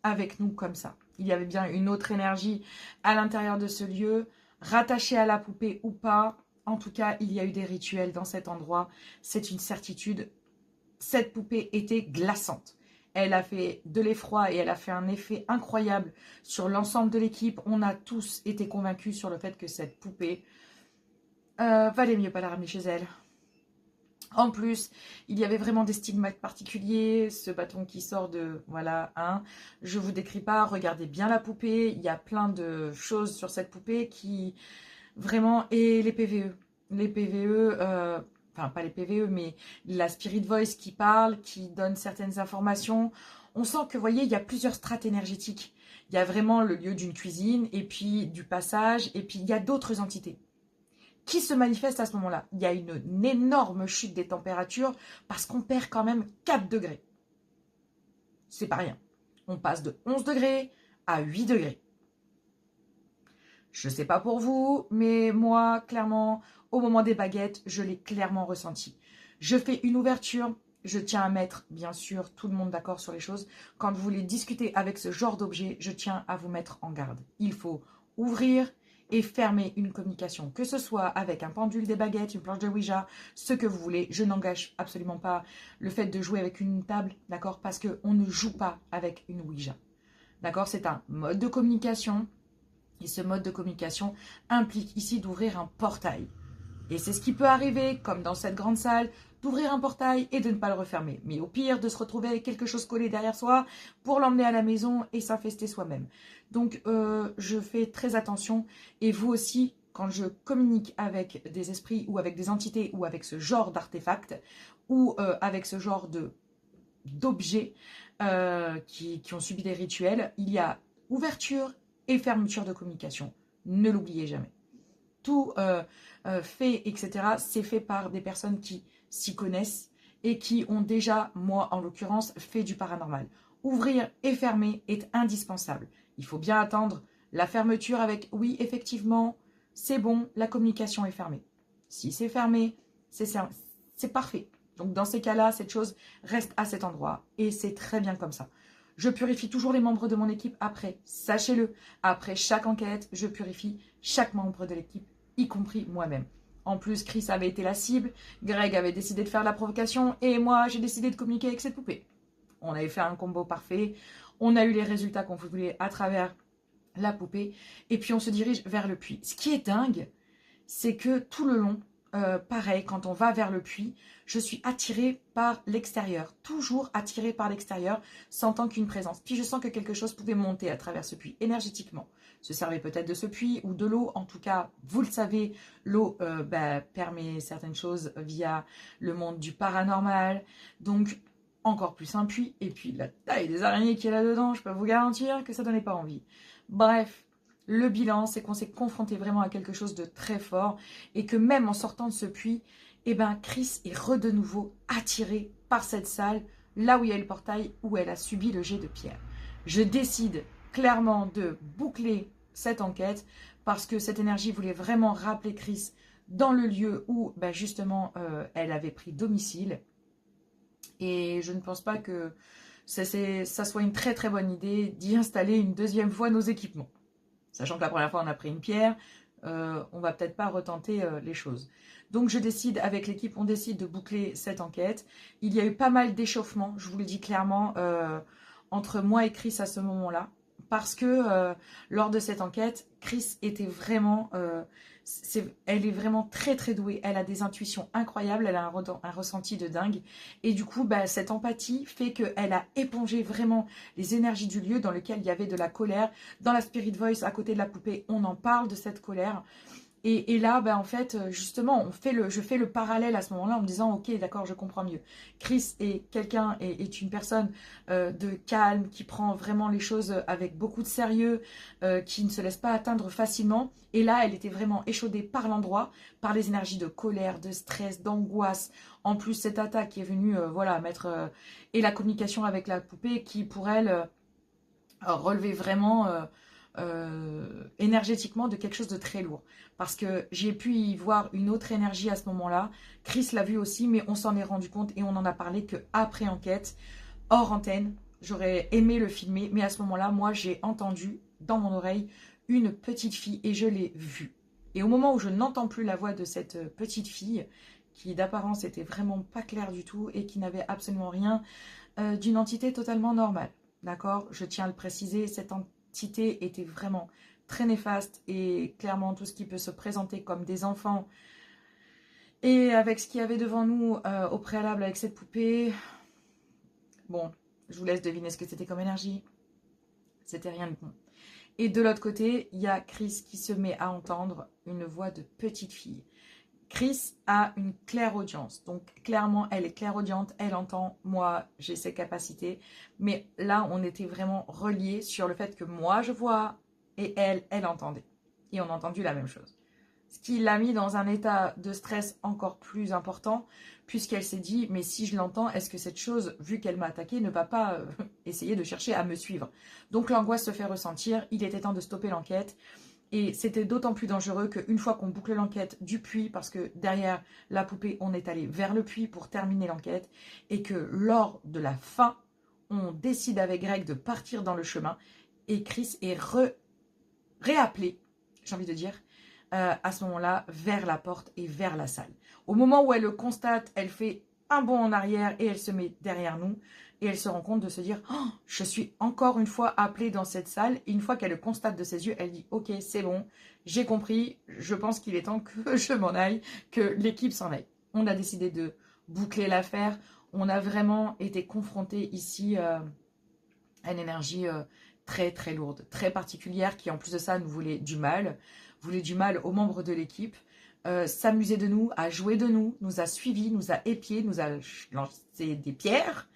avec nous comme ça. Il y avait bien une autre énergie à l'intérieur de ce lieu, rattachée à la poupée ou pas. En tout cas, il y a eu des rituels dans cet endroit. C'est une certitude. Cette poupée était glaçante. Elle a fait de l'effroi et elle a fait un effet incroyable sur l'ensemble de l'équipe. On a tous été convaincus sur le fait que cette poupée valait mieux pas la ramener chez elle. En plus, il y avait vraiment des stigmates particuliers, ce bâton qui sort de... Voilà, hein. Je vous décris pas, regardez bien la poupée, il y a plein de choses sur cette poupée qui... Vraiment, et les PVE. Les PVE, enfin pas les PVE, mais la Spirit Voice qui parle, qui donne certaines informations. On sent que, vous voyez, il y a plusieurs strates énergétiques. Il y a vraiment le lieu d'une cuisine, et puis du passage, et puis il y a d'autres entités qui se manifeste à ce moment-là. Il y a une énorme chute des températures parce qu'on perd quand même 4 degrés. C'est pas rien. On passe de 11 degrés à 8 degrés. Je sais pas pour vous, mais moi, clairement, au moment des baguettes, je l'ai clairement ressenti. Je fais une ouverture. Je tiens à mettre, bien sûr, tout le monde d'accord sur les choses. Quand vous voulez discuter avec ce genre d'objet, je tiens à vous mettre en garde. Il faut ouvrir et fermer une communication, que ce soit avec un pendule, des baguettes, une planche de Ouija, ce que vous voulez. Je n'engage absolument pas le fait de jouer avec une table, d'accord, parce qu'on ne joue pas avec une Ouija, d'accord. C'est un mode de communication et ce mode de communication implique ici d'ouvrir un portail. Et c'est ce qui peut arriver, comme dans cette grande salle, d'ouvrir un portail et de ne pas le refermer. Mais au pire, de se retrouver avec quelque chose collé derrière soi pour l'emmener à la maison et s'infester soi-même. Donc, je fais très attention. Et vous aussi, quand je communique avec des esprits ou avec des entités ou avec ce genre d'artefacts ou avec ce genre d'objets qui ont subi des rituels, il y a ouverture et fermeture de communication. Ne l'oubliez jamais. Tout fait, etc., c'est fait par des personnes qui s'y connaissent et qui ont déjà, moi en l'occurrence, fait du paranormal. Ouvrir et fermer est indispensable. Il faut bien attendre la fermeture avec « oui, effectivement, c'est bon, la communication est fermée ». Si c'est fermé, c'est parfait. Donc dans ces cas-là, cette chose reste à cet endroit et c'est très bien comme ça. Je purifie toujours les membres de mon équipe après, sachez-le. Après chaque enquête, je purifie chaque membre de l'équipe, y compris moi-même. En plus, Chris avait été la cible, Greg avait décidé de faire la provocation et moi, j'ai décidé de communiquer avec cette poupée. On avait fait un combo parfait, on a eu les résultats qu'on voulait à travers la poupée et puis on se dirige vers le puits. Ce qui est dingue, c'est que tout le long, pareil, quand on va vers le puits, je suis attirée par l'extérieur, toujours attirée par l'extérieur, sentant qu'une présence. Puis je sens que quelque chose pouvait monter à travers ce puits, énergétiquement. Se servait peut-être de ce puits ou de l'eau. En tout cas, vous le savez, l'eau permet certaines choses via le monde du paranormal. Donc, encore plus un puits. Et puis, la taille des araignées qu'il y a là-dedans, je peux vous garantir que ça ne donnait pas envie. Bref, le bilan, c'est qu'on s'est confronté vraiment à quelque chose de très fort et que même en sortant de ce puits, eh ben, Chris est de nouveau attiré par cette salle, là où il y a le portail, où elle a subi le jet de pierre. Je décide clairement de boucler cette enquête parce que cette énergie voulait vraiment rappeler Chris dans le lieu où ben justement elle avait pris domicile. Et je ne pense pas que ça soit une très très bonne idée d'y installer une deuxième fois nos équipements. Sachant que la première fois on a pris une pierre, on va peut-être pas retenter les choses. Donc je décide, avec l'équipe, on décide de boucler cette enquête. Il y a eu pas mal d'échauffements, je vous le dis clairement, entre moi et Chris à ce moment-là. Parce que lors de cette enquête, Chris était vraiment... elle est vraiment très très douée, elle a des intuitions incroyables, elle a un ressenti de dingue. Et du coup, bah, cette empathie fait qu'elle a épongé vraiment les énergies du lieu dans lequel il y avait de la colère. Dans la Spirit Voice, à côté de la poupée, on en parle de cette colère. Et là, ben, en fait, justement, je fais le parallèle à ce moment-là en me disant, ok, d'accord, je comprends mieux. Chris est une personne de calme, qui prend vraiment les choses avec beaucoup de sérieux, qui ne se laisse pas atteindre facilement. Et là, elle était vraiment échaudée par l'endroit, par les énergies de colère, de stress, d'angoisse. En plus, cette attaque qui est venue, voilà, mettre... et la communication avec la poupée qui, pour elle, relevait vraiment... énergétiquement de quelque chose de très lourd. Parce que j'ai pu y voir une autre énergie à ce moment-là. Chris l'a vu aussi, mais on s'en est rendu compte et on en a parlé qu'après enquête, hors antenne. J'aurais aimé le filmer, mais à ce moment-là, moi, j'ai entendu dans mon oreille une petite fille et je l'ai vue. Et au moment où je n'entends plus la voix de cette petite fille, qui d'apparence était vraiment pas claire du tout et qui n'avait absolument rien d'une entité totalement normale. D'accord? Je tiens à le préciser, cette entité était vraiment très néfaste et clairement tout ce qui peut se présenter comme des enfants et avec ce qu'il y avait devant nous au préalable avec cette poupée, bon, je vous laisse deviner ce que c'était comme énergie. C'était rien de bon. Et de l'autre côté, il y a Chris qui se met à entendre une voix de petite fille. Chris a une clairaudience, donc clairement elle est clairaudiente, elle entend, moi j'ai ses capacités, mais là on était vraiment reliés sur le fait que moi je vois et elle entendait, et on a entendu la même chose. Ce qui l'a mis dans un état de stress encore plus important, puisqu'elle s'est dit, mais si je l'entends, est-ce que cette chose, vu qu'elle m'a attaqué, ne va pas essayer de chercher à me suivre? Donc l'angoisse se fait ressentir, il était temps de stopper l'enquête. Et c'était d'autant plus dangereux qu'une fois qu'on boucle l'enquête du puits, parce que derrière la poupée, on est allé vers le puits pour terminer l'enquête, et que lors de la fin, on décide avec Greg de partir dans le chemin, et Chris est réappelé, j'ai envie de dire, à ce moment-là, vers la porte et vers la salle. Au moment où elle le constate, elle fait un bond en arrière et elle se met derrière nous. Et elle se rend compte de se dire, oh, je suis encore une fois appelée dans cette salle. Et une fois qu'elle le constate de ses yeux, elle dit, ok, c'est bon, j'ai compris, je pense qu'il est temps que je m'en aille, que l'équipe s'en aille. On a décidé de boucler l'affaire. On a vraiment été confrontés ici à une énergie très très lourde, très particulière, qui en plus de ça nous voulait du mal aux membres de l'équipe. S'amuser de nous, à jouer de nous, nous a suivis, nous a épiés, nous a lancé des pierres.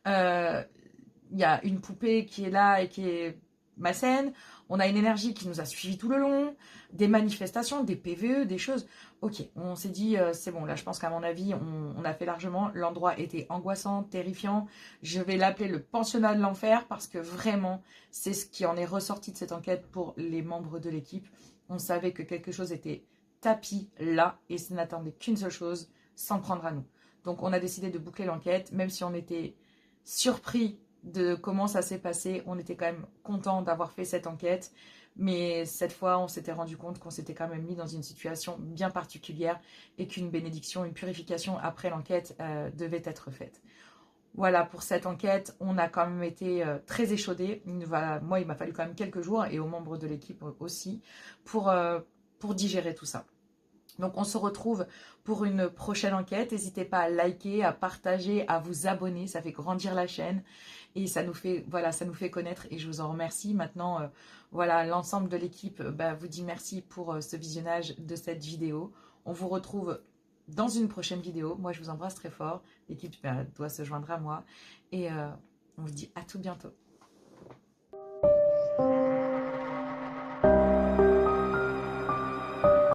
Il y a une poupée qui est là et qui est malsaine. On a une énergie qui nous a suivis tout le long, des manifestations, des PVE, des choses. Ok, on s'est dit, c'est bon, là je pense qu'à mon avis, on a fait largement. L'endroit était angoissant, terrifiant. Je vais l'appeler le pensionnat de l'enfer parce que vraiment, c'est ce qui en est ressorti de cette enquête pour les membres de l'équipe. On savait que quelque chose était tapis là et ça n'attendait qu'une seule chose, s'en prendre à nous. Donc on a décidé de boucler l'enquête, même si on était surpris de comment ça s'est passé. On était quand même content d'avoir fait cette enquête, mais cette fois on s'était rendu compte qu'on s'était quand même mis dans une situation bien particulière et qu'une bénédiction, une purification après l'enquête devait être faite. Voilà, pour cette enquête, on a quand même été très échaudés. Moi, il m'a fallu quand même quelques jours, et aux membres de l'équipe aussi, pour digérer tout ça. Donc on se retrouve pour une prochaine enquête. N'hésitez pas à liker, à partager, à vous abonner. Ça fait grandir la chaîne et ça nous fait, voilà, ça nous fait connaître et je vous en remercie. Maintenant, voilà, l'ensemble de l'équipe vous dit merci pour ce visionnage de cette vidéo. On vous retrouve dans une prochaine vidéo. Moi, je vous embrasse très fort. L'équipe doit se joindre à moi et on vous dit à tout bientôt.